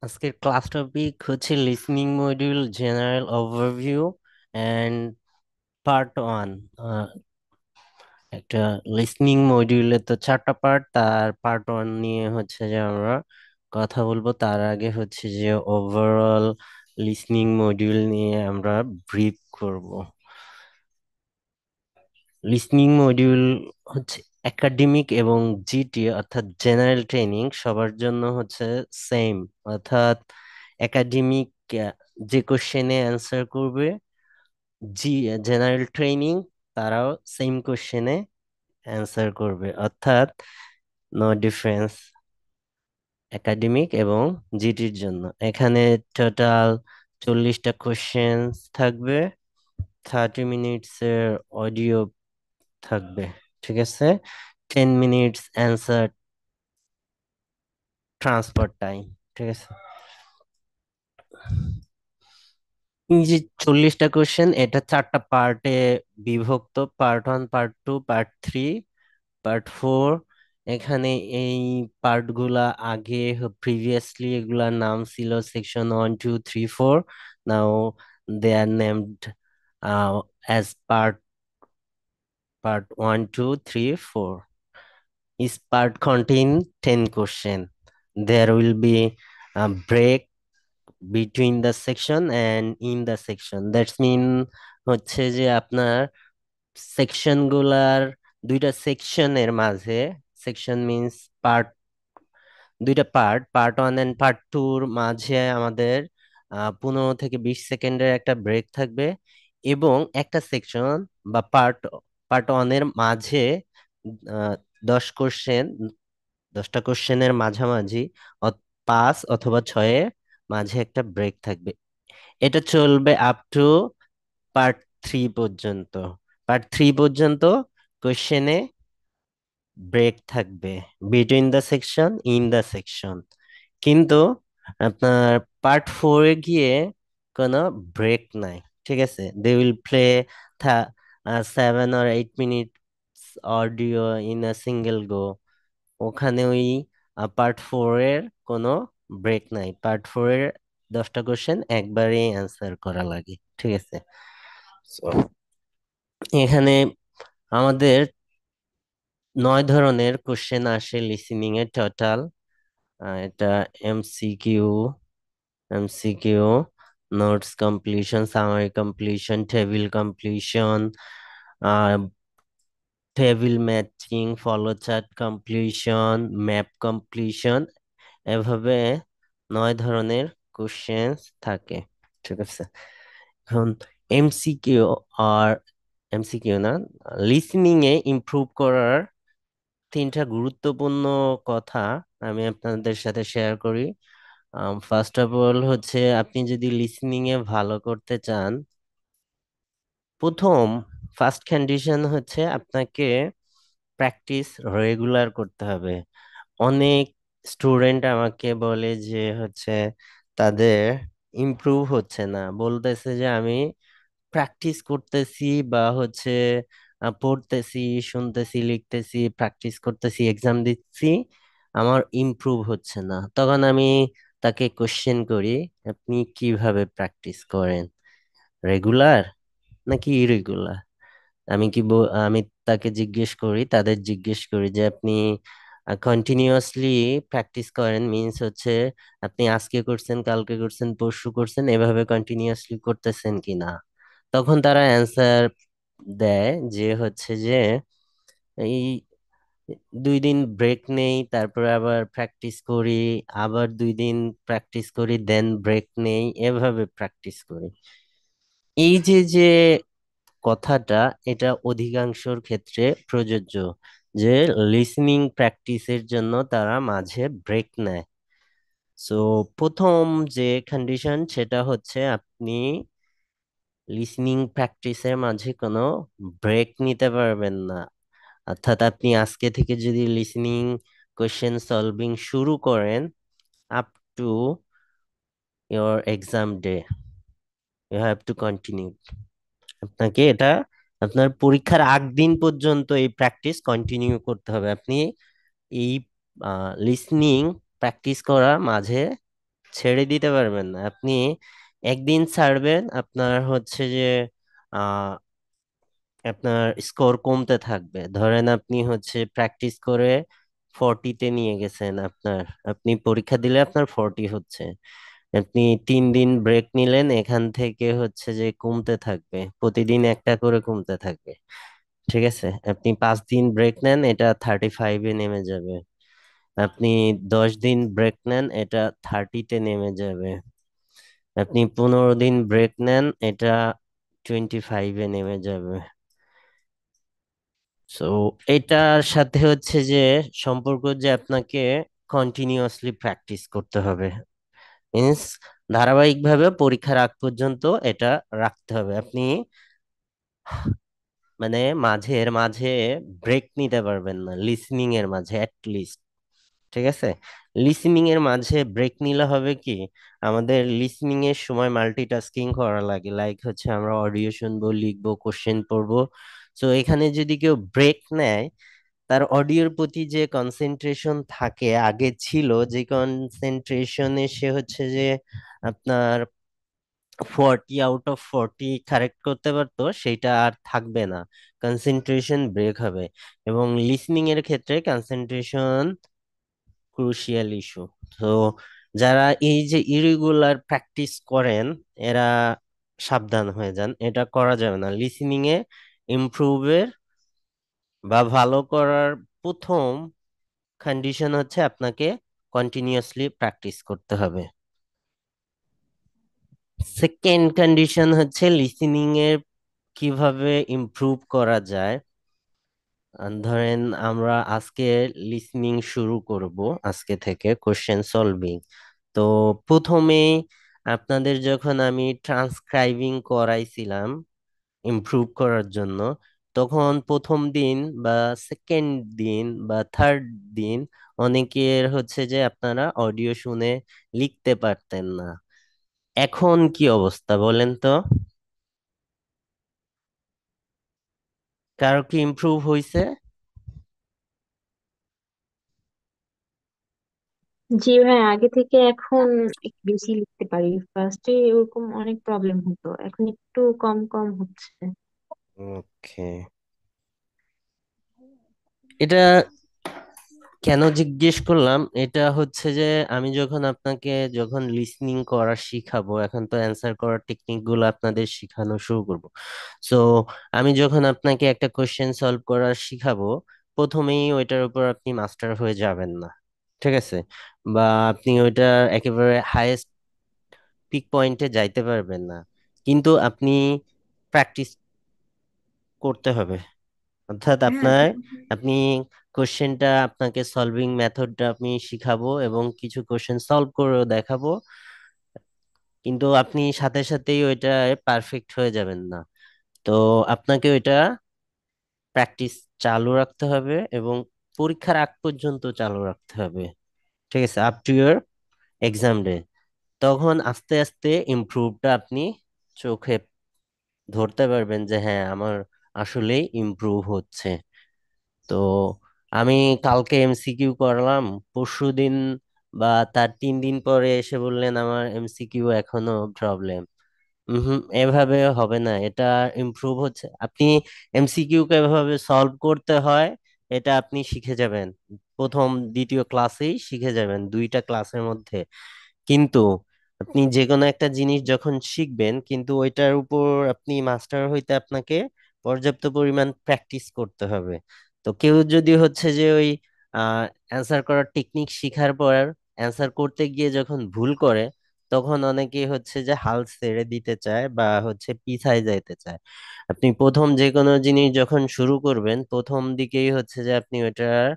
আজকের class topic হচ্ছে listening module general overview and part one. একটা লিসনিং মডিউলে তো চারটা পার্ট, তার পার্ট ওয়ান নিয়ে হচ্ছে যে আমরা কথা বলবো। তার আগে হচ্ছে যে ওভারঅল লিসনিং মডিউল নিয়ে আমরা ব্রিফ করব। লিসনিং মডিউল হচ্ছে একাডেমিক এবং জিটি অর্থাৎ জেনারেল ট্রেনিং সবার জন্য হচ্ছে সেম। অর্থাৎ একাডেমিক যে কোশ্চেনে অ্যান্সার করবে, জি জেনারেল ট্রেনিং তারাও সেম কোশ্চেনে অ্যান্সার করবে, অর্থাৎ নো ডিফারেন্স একাডেমিক এবং জিটির জন্য। এখানে টোটাল 40টা কোশ্চেন থাকবে, 30 মিনিটস এর অডিও থাকবে, ঠিক আছে। 10 মিনিটস অ্যান্সার ট্রান্সফার টাইম, ঠিক আছে। এই যে 40টা কোশ্চেন, এটা চারটা পার্টে বিভক্ত: part one, part two, part three, part four. এখানে এই পার্ট গুলা আগে প্রিভিয়াসলি এগুলার নাম ছিল section 1, 2, 3, 4। Now they are named as part 1, 2, 3, 4. Each part contain 10 question. There will be a break between the section and in the section. That's mean হচ্ছে যে আপনার সেকশন গুলার দুইটা সেকশনের মাঝে, সেকশন মিন্স পার্ট, দুইটা part, part one and part টুর মাঝে আমাদের 15 থেকে 20 সেকেন্ডের একটা ব্রেক থাকবে। এবং একটা সেকশন বা পার্ট, পার্ট ওয়ানের মাঝে আহ, 10 কোশ্চেন, 10টা কোশ্চেনের মাঝামাঝি 5 অথবা 6-এর মাঝে একটা ব্রেক থাকবে। এটা চলবে আপ টু পার্ট থ্রি পর্যন্ত। পার্ট থ্রি পর্যন্ত কোশ্চেনে ব্রেক থাকবে between the section, in the section. কিন্তু আপনার পার্ট ফোরে গিয়ে কোনো ব্রেক নাই, ঠিক আছে। They will play 7 or 8 minutes audio in a single go. ওখানে ওই পার্ট ফোর এর কোনো ব্রেক নাই। পার্ট ফোর এর 10টা কোশ্চেন একবারে অ্যান্সার করা লাগে, ঠিক আছে। So, এখানে আমাদের 9 ধরনের কোশ্চেন আসে লিসেনিং এ টোটাল। এটা MCQ, MCQ, notes completion, summary completion, table completion, table matching, follow chart completion, map completion. এভাবে 9 ধরনের কোশ্চেন থাকে, ঠিক আছে। এখন এমসিকিউ আর এমসিকিউ না, লিসনিং এ ইমপ্রুভ করার 3টা গুরুত্বপূর্ণ কথা আমি আপনাদের সাথে শেয়ার করি। ফার্স্ট অফ অল হচ্ছে, আপনি যদি লিসনিং এ ভালো করতে চান, প্রথম ফার্স্ট কন্ডিশন হচ্ছে আপনাকে প্র্যাকটিস রেগুলার করতে হবে। অনেক স্টুডেন্ট আমাকে বলে যে হচ্ছে তাদের ইমপ্রুভ হচ্ছে না, বলতেছে যে আমি প্র্যাকটিস করতেছি বা হচ্ছে পড়তেছি, শুনতেছি, লিখতেছি, প্র্যাকটিস করতেছি, এক্সাম দিচ্ছি, আমার ইমপ্রুভ হচ্ছে না। তখন আমি তাকে কোশ্চেন করি, আপনি কিভাবে প্র্যাকটিস করেন, রেগুলার নাকি ইরেগুলার? আমি তাকে জিজ্ঞেস করি, তাদের জিজ্ঞেস করি যে আপনি কন্টিনিউয়াসলি প্র্যাকটিস করেন মিন্স হচ্ছে আপনি আজকে করছেন, কালকে করছেন, পরশু করছেন, এভাবে কন্টিনিউয়াসলি করতেছেন কিনা। তখন তারা অ্যান্সার দেয় যে হচ্ছে যে এই 2 দিন ব্রেক নেই, তারপরে আবার প্র্যাকটিস করি, আবার 2 দিন প্র্যাকটিস করি, দেন ব্রেক নেই, এভাবে প্র্যাকটিস করি। এই যে যে কথাটা, এটা অধিকাংশর ক্ষেত্রে প্রযোজ্য যে লিসনিং প্র্যাকটিসের জন্য তারা মাঝে ব্রেক নেয়। সো প্রথম যে কন্ডিশন সেটা হচ্ছে আপনি লিসনিং প্র্যাকটিসের মাঝে কোনো ব্রেক নিতে পারবেন না। অর্থাৎ আপনি আজকে থেকে যদি লিসনিং কোশ্চেন সলভিং শুরু করেন, up to your exam day you have to continue. আপনাকে এটা আপনার পরীক্ষার আগ দিন পর্যন্ত এই প্র্যাকটিস কন্টিনিউ করতে হবে। আপনি এই লিসনিং প্র্যাকটিস করা মাঝে ছেড়ে দিতে পারবেন না আপনি। একদিন ছাড়বেন, আপনার হচ্ছে যে আহ আপনার স্কোর কমতে থাকবে। ধরেন আপনি হচ্ছে প্র্যাকটিস করে 40-তে নিয়ে গেছেন আপনার, আপনি পরীক্ষা দিলে আপনার 40 হচ্ছে, আপনি 3 দিন ব্রেক নিলেন, এখান থেকে হচ্ছে যে কমতে থাকবে, প্রতিদিন একটা করে কমতে থাকবে। ঠিক আছে, আপনি 5 দিন ব্রেক নেন, এটা 35-এ নেমে যাবে। আপনি 10 দিন ব্রেক নেন, এটা 30-তে নেমে যাবে। আপনি 15 দিন ব্রেক নেন, এটা 25-এ নেমে যাবে। সো এটার সাথে হচ্ছে যে সম্পর্ক যে আপনাকে কন্টিনিউয়াসলি প্র্যাকটিস করতে হবে, মিন্স ধারাবাহিকভাবে পরীক্ষার আগ পর্যন্ত এটা রাখতে হবে। আপনি মানে মাঝের মাঝে ব্রেক নিতে পারবেন না, লিসনিং এর মাঝে লিস্ট। ঠিক আছে, লিসনিং এর মাঝে ব্রেক নিলে হবে কি, আমাদের লিসনিং এর সময় মাল্টিটাস্কিং করা লাগে, লাইক হচ্ছে আমরা অডিও শুনবো, লিখবো, কোশ্চেন পড়বো। তো এখানে যদি কেউ ব্রেক নেয়, তার অডিওর প্রতি যে কনসেন্ট্রেশন থাকে আগে ছিল, যে কনসেন্ট্রেশনে সে হচ্ছে যে আপনার 40 আউট অফ 40 কারেক্ট করতে পারতো, সেটা আর থাকবে না, কনসেন্ট্রেশন ব্রেক হবে। এবং লিসনিং এর ক্ষেত্রে কনসেন্ট্রেশন ক্রুশিয়াল ইস্যু। তো যারা এই যে ইরেগুলার প্র্যাকটিস করেন, এরা সাবধান হয়ে যান, এটা করা যাবে না। লিসনিং এ ইমপ্রুভের বা ভালো করার প্রথম কন্ডিশন হচ্ছে আপনাকে কন্টিনিউয়াসলি প্র্যাকটিস করতে হবে। সেকেন্ড কন্ডিশন হচ্ছে লিসনিং এর কিভাবে ইমপ্রুভ করা যায়। ধরেন আমরা আজকে লিসনিং শুরু করব, আজকে থেকে কোশ্চেন সলভিং। তো প্রথমেই আপনাদের যখন আমি ট্রান্সক্রাইবিং করাইছিলাম ইমপ্রুভ করার জন্য, তখন প্রথম দিন বা সেকেন্ড দিন বা থার্ড দিন অনেকের হচ্ছে যে আপনারা অডিও শুনে লিখতে পারতেন না। এখন কি অবস্থা বলেন তো? কারো কি ইমপ্রুভ হয়েছে? জি ভাই, আগে থেকে এখন একটু বেশি লিখতে পারি। ফার্স্টে ওরকম অনেক প্রবলেম হতো, এখন একটু কম কম হচ্ছে। ওকে, এটা কেন জিজ্ঞেস করলাম, এটা হচ্ছে যে আমি যখন আপনাকে যখন লিসনিং করা শিখাবো, এখন তো অ্যান্সার করার টেকনিক গুলো আপনাদের শিখানো শুরু করব। সো আমি যখন আপনাকে একটা কোশ্চেন সলভ করা শিখাবো, প্রথমেই ওইটার উপর আপনি মাস্টার হয়ে যাবেন না। ঠিক আছে, বা আপনি ওইটা একেবারে হাইয়েস্ট পিক পয়েন্টে যাইতে পারবেন না, কিন্তু আপনি প্র্যাকটিস করতে হবে। অর্থাৎ হ্যাঁ। আপনি কোশ্চেনটা, আপনাকে সলভিং মেথডটা আমি শিখাবো এবং কিছু কোশ্চেন সলভ করেও দেখাবো, কিন্তু আপনি সাথে সাথেই ওইটা পারফেক্ট হয়ে যাবেন না। তো আপনাকে ওইটা প্র্যাকটিস চালু রাখতে হবে এবং পরীক্ষার আগ পর্যন্ত চালু রাখতে হবে। ঠিক আছে, up to year exam day. তখন আস্তে আস্তে ইমপ্রুভটা আপনি চোখে ধরতে পারবেন যে হ্যাঁ, আমার আসলেই ইমপ্রুভ হচ্ছে। তো আমি কালকে এমসিকিউ করলাম, পরশুদিন বা তার 3 দিন পরে এসে বললেন আমার এমসিকিউ এখনো প্রবলেম। হুম, এভাবে হবে না, এটা ইমপ্রুভ হচ্ছে। আপনি এমসিকিউ কে এভাবে সলভ করতে হয়, এটা আপনি শিখে যাবেন প্রথম দ্বিতীয় ক্লাসেই শিখে যাবেন, 2টা ক্লাসের মধ্যে। কিন্তু আপনি যে কোনো একটা জিনিস যখন শিখবেন, কিন্তু ওইটার উপর আপনি মাস্টার হইতে আপনাকে পর্যাপ্ত পরিমাণ প্র্যাকটিস করতে হবে। তো কেউ যদি হচ্ছে যে ওই অ্যান্সার করার টেকনিক শিখার পর অ্যান্সার করতে গিয়ে যখন ভুল করে, তখন অনেকে হচ্ছে যে হাল ছেড়ে দিতে চায় বা হচ্ছে পিছায় যাইতে চায়। আপনি প্রথম যে কোনো জিনিস যখন শুরু করবেন, প্রথম দিকেই হচ্ছে যে আপনি ওইটার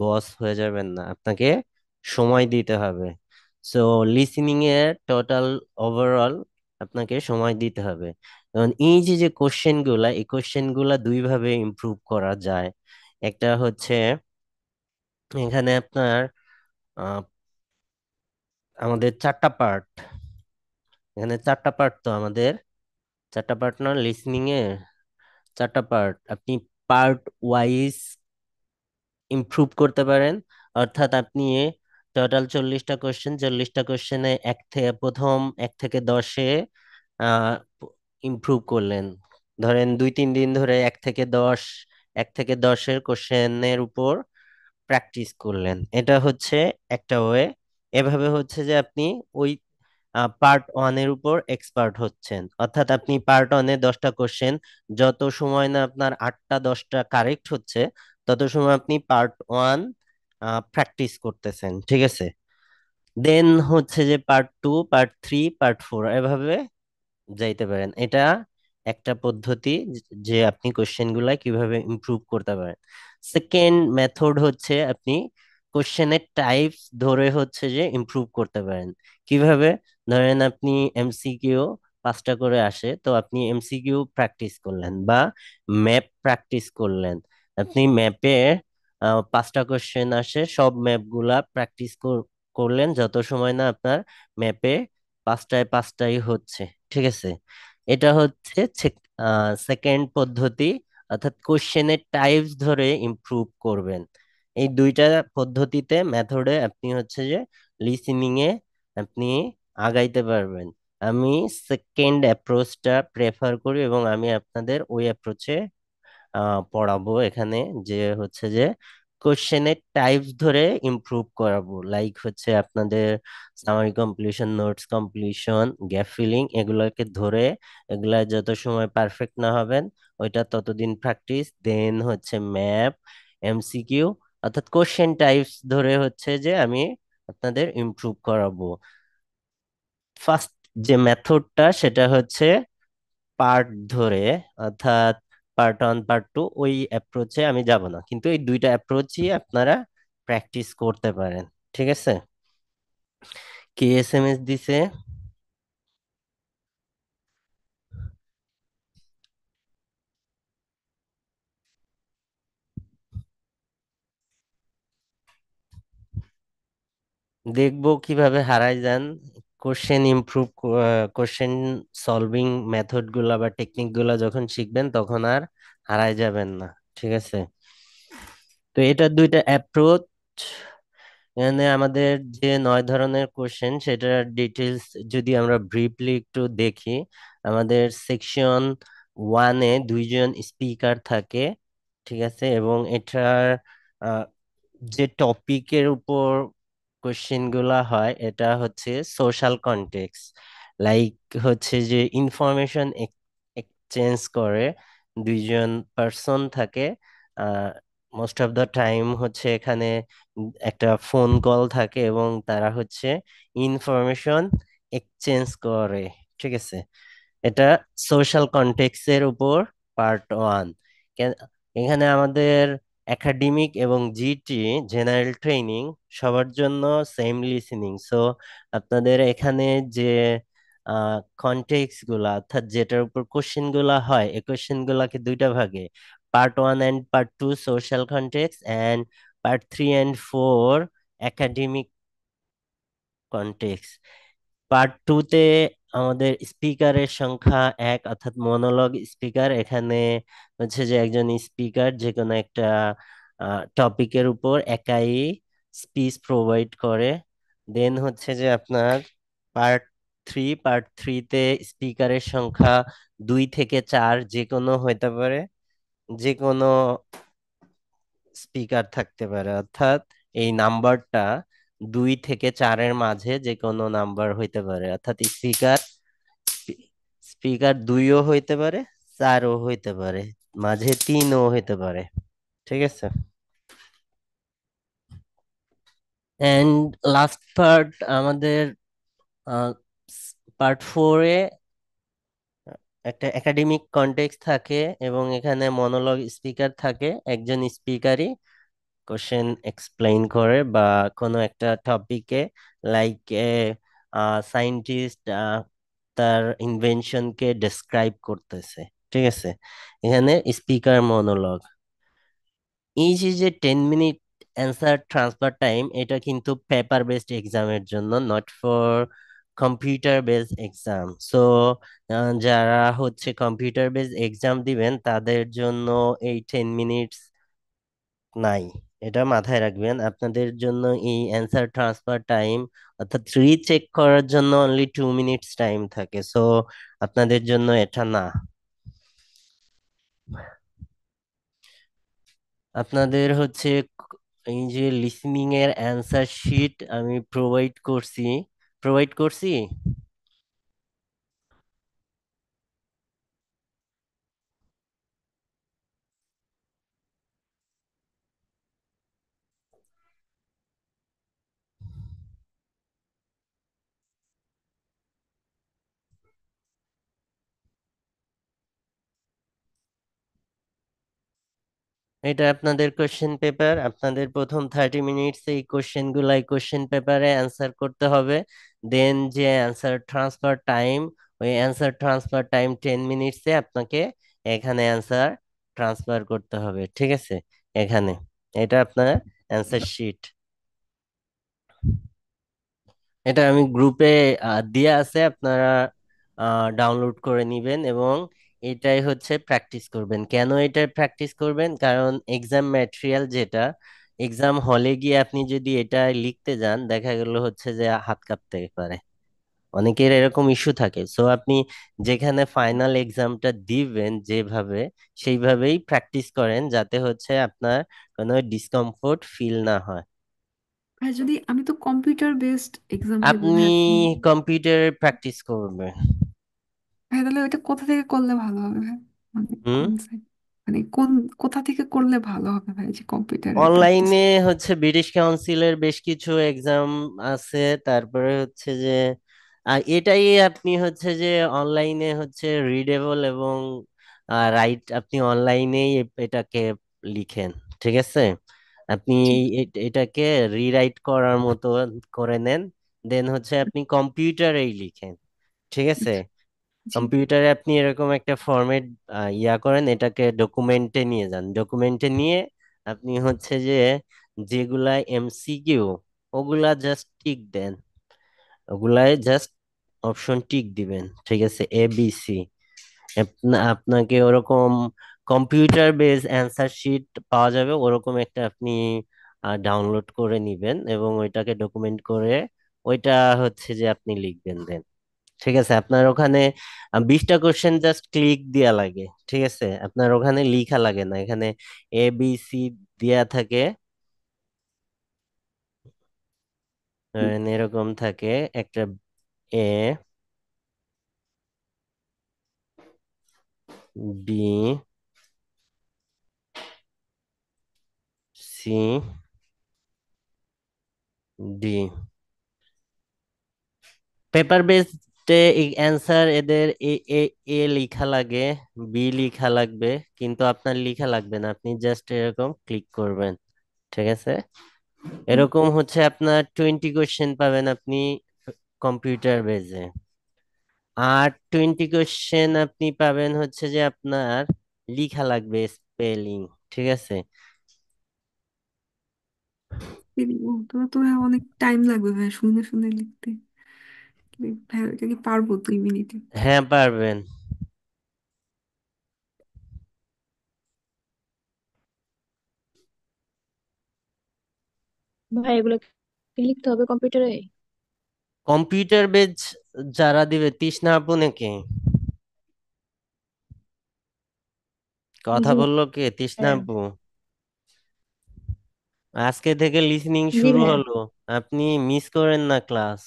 বস হয়ে যাবেন না, আপনাকে সময় দিতে হবে। সো লিসনিং এর টোটাল ওভারঅল আপনাকে সময় দিতে হবে। এবং এই যে যে কোশ্চেন গুলা, এই কোশ্চেন গুলা দুইভাবে ইমপ্রুভ করা যায়। একটা হচ্ছে এখানে আপনার আহ, আমাদের 4টা পার্ট, এখানে 4টা পার্ট, তো আমাদের 4টা পার্ট না লিসনিং এ, 4টা পার্ট, আপনি পার্ট ওয়াইজ ইমপ্রুভ করতে পারেন। অর্থাৎ আপনি টোটাল 40টা কোশ্চেন, 40টা কোশ্চেনে প্রথম 1 থেকে 10-এ ইমপ্রুভ করলেন। ধরেন 2-3 দিন ধরে 1 থেকে 10 কোশ্চেনের উপর প্র্যাকটিস করলেন, এটা হচ্ছে একটা ওয়ে। এভাবে হচ্ছে যে আপনি ওই পার্ট 1-এর উপর এক্সপার্ট হচ্ছেন, অর্থাৎ আপনি পার্ট 1-এ 10টা কোশ্চেন, যত সময় না আপনার 8টা 10টা কারেক্ট হচ্ছে, তত সময় আপনি পার্ট 1 প্র্যাকটিস করতেছেন, ঠিক আছে। দেন হচ্ছে যে পার্ট 2, পার্ট 3, পার্ট 4 এভাবে যাইতে পারেন। এটা একটা পদ্ধতি যে আপনি কোশ্চেন গুলা কিভাবে ইমপ্রুভ করতে পারেন। সেকেন্ড মেথড হচ্ছে আপনি কোশ্চেনের টাইপস ধরে হচ্ছে যে ইমপ্রুভ করতে পারেন। কিভাবে? ধরেন আপনি এমসিকিউ 5টা করে আসে, তো আপনি এমসিকিউ প্র্যাকটিস করলেন বা ম্যাপ প্র্যাকটিস করলেন। আপনি ম্যাপে 5টা কোশ্চেন আসে, সব ম্যাপ গুলা প্র্যাকটিস করলেন যত সময় না আপনার ম্যাপে 5টায় 5টাই হচ্ছে, ঠিক আছে। এটা হচ্ছে সেকেন্ড পদ্ধতি, অর্থাৎ কোশ্চেনের টাইপস ধরে ইমপ্রুভ করবেন। এই দুইটা পদ্ধতিতে মেথডে আপনি হচ্ছে যে লিসেনিং এ আপনি আগাইতে পারবেন। আমি সেকেন্ড অ্যাপ্রোচটা প্রেফার করি এবং আমি আপনাদের ওই অ্যাপ্রোচে পড়াবো এখানে, যে হচ্ছে যে কোশ্চেনের টাইপস ধরে ইমপ্রুভ করাবো। লাইক হচ্ছে আপনাদের summary completion, notes completion, gap filling, এগুলোকে ধরে, এগুলা যত সময় পারফেক্ট না হবেন ওইটা ততদিন প্র্যাকটিস। দেন হচ্ছে ম্যাপ, এমসিকিউ, অর্থাৎ কোশ্চেন টাইপস ধরে হচ্ছে যে আমি আপনাদের ইমপ্রুভ করাবো। ফার্স্ট যে মেথডটা সেটা হচ্ছে পার্ট ধরে, অর্থাৎ পার্ট 1 পার্ট 2, ওই অ্যাপ্রোচে আমি যাব না, কিন্তু এই দুইটা অ্যাপ্রোচই আপনারা প্র্যাকটিস করতে পারেন, ঠিক আছে। কে এসএমএস দিছে? দেখবো কিভাবে হারায় যান। Question improve, question solving method গুলা বা টেকনিক গুলা যখন শিখবেন তখন আর হারায় যাবেন না, ঠিক আছে। তো এটা দুইটা অ্যাপ্রোচ। এখানে আমাদের যে 9 ধরনের কোশ্চেন সেটার ডিটেলস যদি আমরা ব্রিফলি একটু দেখি, আমাদের সেকশন 1-এ 2জন স্পিকার থাকে, ঠিক আছে। এবং এটার আহ, যে টপিকের উপর কোশ্চেন গুলা হয় এটা হচ্ছে সোশ্যাল কন্টেক্স। লাইক হচ্ছে যে ইনফরমেশন এক্সচেঞ্জ করে 2জন পার্সন থাকে। মোস্ট অফ দ্য টাইম হচ্ছে এখানে একটা ফোন কল থাকে এবং তারা হচ্ছে ইনফরমেশন এক্সচেঞ্জ করে, ঠিক আছে। এটা সোশ্যাল কন্টেক্সের উপর পার্ট 1। এখানে আমাদের একাডেমিক এবং জিটি জেনারেল ট্রেনিং সবার জন্য সেম লিসেনিং। সো আপনাদের এখানে যে কন্টেক্স গুলা, অর্থাৎ যেটার উপর কোশ্চেন গুলা হয়, এই কোশ্চেন গুলাকে দুইটা ভাগে, part 1 and part 2 social contexts, and part 3 and 4 academic contexts. Part 2-তে আমাদের স্পিকারের সংখ্যা 1, অর্থাৎ মনোলগ স্পিকার। এখানে হচ্ছে যে একজন স্পিকার যে কোনো একটা টপিকের উপর একাই স্পিচ প্রোভাইড করে। দেন হচ্ছে যে আপনার পার্ট 3 স্পিকারের সংখ্যা 2 থেকে 4, যে কোনো হইতে পারে, যে কোনো স্পিকার থাকতে পারে, অর্থাৎ এই নাম্বারটা 2 থেকে 4-এর মাঝে যে কোনো নাম্বার হইতে পারে, অর্থাৎ স্পিকার স্পিকার 2ও হইতে পারে, 4ও হইতে পারে, মাঝে 3ও হইতে পারে, ঠিক আছে। এন্ড লাস্ট পার্ট আমাদের পার্ট 4-এ একটা একাডেমিক কনটেক্সট থাকে এবং এখানে মনোলগ স্পিকার থাকে, একজন স্পিকারই কোশ্চেন এক্সপ্লেইন করে বা কোনো একটা টপিকে, লাইক সায়েন্টিস্ট তার ইনভেনশনকে ডেসক্রাইব করতেছে, ঠিক আছে। এখানে স্পিকার মনোলগ। এই যে 10 মিনিট অ্যান্সার ট্রান্সফার টাইম, এটা কিন্তু পেপার বেসড এক্সামের জন্য, not for computer based exam. So যারা হচ্ছে কম্পিউটার বেসড এক্সাম দিবেন তাদের জন্য এই 10 মিনিটস নাই। এটা মাথায় রাখবেন। আপনাদের জন্য এই অ্যান্সার ট্রান্সফার টাইম অর্থাৎ রিচেক করার জন্য অনলি 2 মিনিটস টাইম থাকে, সো আপনাদের জন্য এটা না। আপনাদের হচ্ছে এই যে লিসনিং এর অ্যান্সার শিট আমি প্রোভাইড করছি। এটা আপনাদের কোশ্চেন পেপার। আপনাদের প্রথম 30 মিনিটস এই কোশ্চেন পেপারে অ্যান্সার করতে হবে। দেন যে অ্যান্সার ট্রান্সফার টাইম, ওই অ্যান্সার ট্রান্সফার টাইম 10 মিনিটসে আপনাকে এখানে অ্যান্সার ট্রান্সফার করতে হবে, ঠিক আছে? এখানে এটা আপনার অ্যান্সার শিট। এটা আমি গ্রুপে দিয়ে আছে, আপনারা ডাউনলোড করে নিবেন এবং এটাই হচ্ছে প্র্যাকটিস করবেন। কেন এটা প্র্যাকটিস করবেন? কারণ এক্সাম ম্যাটেরিয়াল যেটা, এক্সাম হলে গিয়ে আপনি যদি এটা লিখতে যান, দেখা গেল হচ্ছে যে হাত কাঁপতে পারে, অনেকের এরকম ইস্যু থাকে। সো আপনি যেখানে ফাইনাল এক্সামটা দিবেন যেভাবে, সেইভাবেই প্র্যাকটিস করেন, যাতে হচ্ছে আপনার কোনো ডিসকমফোর্ট ফিল না হয়। ভাই যদি আমি তো কম্পিউটার বেসড এক্সাম দিব আপনি ভাই কম্পিউটারে প্র্যাকটিস করবেন। ভাই তাহলে ওইটা কোথা থেকে করলে ভালো হবে ভাই? মানে হুম। কোন সাইট, মানে কোথা থেকে করলে ভালো হবে ভাই যে কম্পিউটারের প্র্যাকটিস? অনলাইনে হচ্ছে ব্রিটিশ কাউন্সিলের বেশ কিছু এক্সাম আছে, তারপরে হচ্ছে যে এটাই আপনি হচ্ছে যে অনলাইনে হচ্ছে রিডেবল এবং রাইট, আপনি অনলাইনেই এটাকে লিখেন, ঠিক আছে? আপনি ঠিক এটাকে রিরাইট করার মতো করে নেন, দেন হচ্ছে আপনি কম্পিউটারেই লিখেন, ঠিক আছে? আচ্ছা। জি। কম্পিউটারে আপনি এরকম একটা ফরম্যাট ইয়া করেন, এটাকে ডকুমেন্টে নিয়ে যান। ডকুমেন্টে নিয়ে আপনি হচ্ছে যে যেগুলা এমসিকিউ, ওগুলা জাস্ট টিক দেন, ওগুলায় জাস্ট অপশন টিক দিবেন, ঠিক আছে? ABC। আপনাকে ওরকম কম্পিউটার বেস অ্যান্সার শিট পাওয়া যাবে, ওরকম একটা আপনি ডাউনলোড করে নিবেন এবং ওইটাকে ডকুমেন্ট করে ওইটা হচ্ছে যে আপনি লিখবেন দেন, ঠিক আছে? আপনার ওখানে 20টা কোশ্চেন জাস্ট ক্লিক দেয়া লাগে, ঠিক আছে? আপনার ওখানে লিখা লাগে না, এখানে ABC দেয়া থাকে। এরকম থাকে একটা A, B, C, D. Paper বেসডে অ্যান্সার এদের এ এ এ লিখা লাগে, বি লিখা লাগবে, কিন্তু আপনার লিখা লাগবে না, আপনি জাস্ট এরকম ক্লিক করবেন, ঠিক আছে? এরকম হচ্ছে আপনার 20 কোশ্চেন পাবেন আপনি কম্পিউটার বেজে। আর 20 কোশ্চেন আপনি পাবেন হচ্ছে যে আপনার লিখা লাগবে, স্পেলিং, ঠিক আছে? তোরা তো ভাই অনেক টাইম লাগবে ভাই শুনে শুনে লিখতে। ভাই ওইটা কি পারবো 2 মিনিটে? হ্যাঁ, পারবেন। ভাই এগুলো কি লিখতে হবে কম্পিউটারে? কম্পিউটার বেজ যারা দিবে, তৃষ্ণা আপু নাকি? কথা জি বললো কে? তৃষ্ণা ভাইয়া। আপু? আজকে থেকে লিসনিং জি শুরু ভাইয়া। হলো, আপনি মিস করেন না ক্লাস,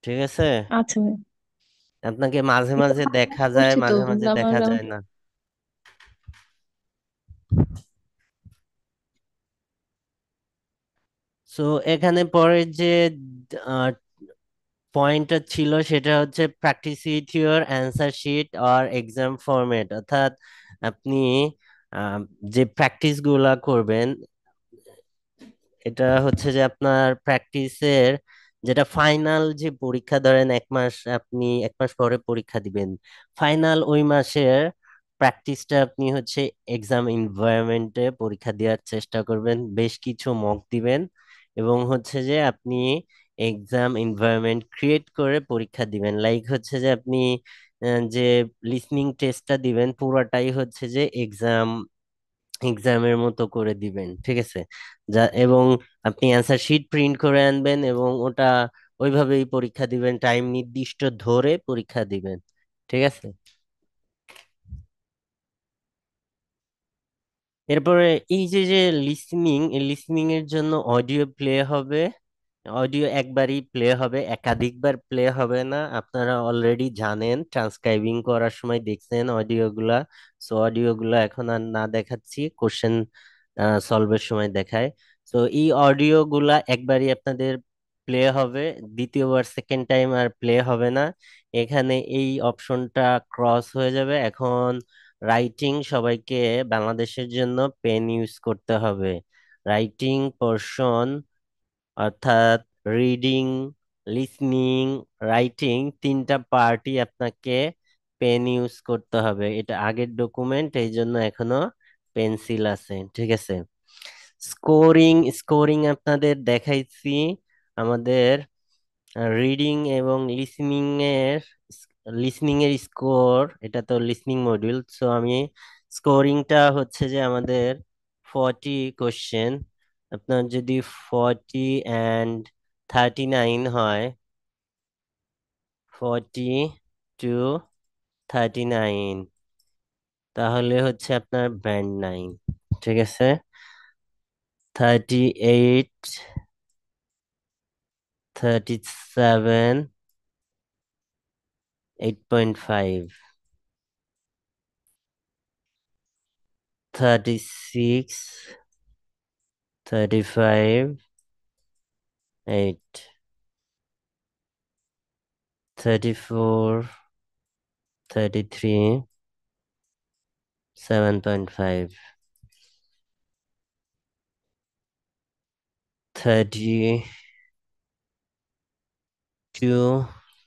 ঠিক আছে? আচ্ছা ভাই। আপনাকে মাঝে এই তো মাঝে দেখা যায়, করছি তো, মাঝে কিন্তু মাঝে আমার দেখা যায় না। সো এখানে পরে যে পয়েন্টটা ছিল সেটা হচ্ছে practice with your answer sheet or exam format, অর্থাৎ আপনি আহ, যে প্র্যাকটিস গুলা করবেন, এটা হচ্ছে যে আপনার প্র্যাকটিসের যেটা ফাইনাল যে পরীক্ষা, ধরেন 1 মাস, আপনি 1 মাস পরে পরীক্ষা দিবেন, ফাইনাল ওই মাসের প্র্যাকটিসটা আপনি হচ্ছে এক্সাম এনভায়রনমেন্টে পরীক্ষা দেওয়ার চেষ্টা করবেন, বেশ কিছু মক দিবেন এবং হচ্ছে যে আপনি এক্সাম এনভায়রনমেন্ট ক্রিয়েট করে পরীক্ষা দিবেন। লাইক হচ্ছে যে আপনি যে লিসনিং টেস্টটা দিবেন পুরাটাই হচ্ছে যে এক্সাম এক্সামের মতো করে দিবেন, ঠিক আছে? এবং আপনি অ্যান্সার শিট প্রিন্ট করে আনবেন এবং ওটা ওইভাবেই পরীক্ষা দিবেন, টাইম নির্দিষ্ট ধরে পরীক্ষা দিবেন, ঠিক আছে? এরপরে এই যে যে লিসনিং, এই লিসনিং এর জন্য অডিও প্লে হবে। অডিও একবারই প্লে হবে, একাধিকবার প্লে হবে না। আপনারা অলরেডি জানেন, ট্রান্সক্রাইবিং করার সময় দেখছেন অডিওগুলা। সো অডিওগুলা এখন আর না দেখাচ্ছি, কোশ্চেন সলভের সময় দেখায়। তো এই অডিওগুলা একবারই আপনাদের প্লে হবে, দ্বিতীয়বার সেকেন্ড টাইম আর প্লে হবে না। এখানে এই অপশনটা ক্রস হয়ে যাবে। এখন রাইটিং সবাইকে বাংলাদেশের জন্য পেন ইউজ করতে হবে। রাইটিং পোর্শন, অর্থাৎ রিডিং, লিসনিং, রাইটিং, তিনটা পার্টই আপনাকে পেন ইউজ করতে হবে। এটা আগের ডকুমেন্ট, এই জন্য এখনো পেন্সিল আছে, ঠিক আছে? স্কোরিং, স্কোরিং আপনাদের দেখাইছি। আমাদের রিডিং এবং লিসনিং এর স্কোর, এটা তো লিসনিং মডিউল। সো আমি স্কোরিংটা হচ্ছে যে আমাদের 40 কোশ্চেন। আপনার যদি 40 and 39 হয়, 40 to 39, তাহলে হচ্ছে আপনার ব্যান্ড 9, ঠিক আছে? 38, 37, 8.5, 36, 35, 8, 34, 33, 7.5, 32,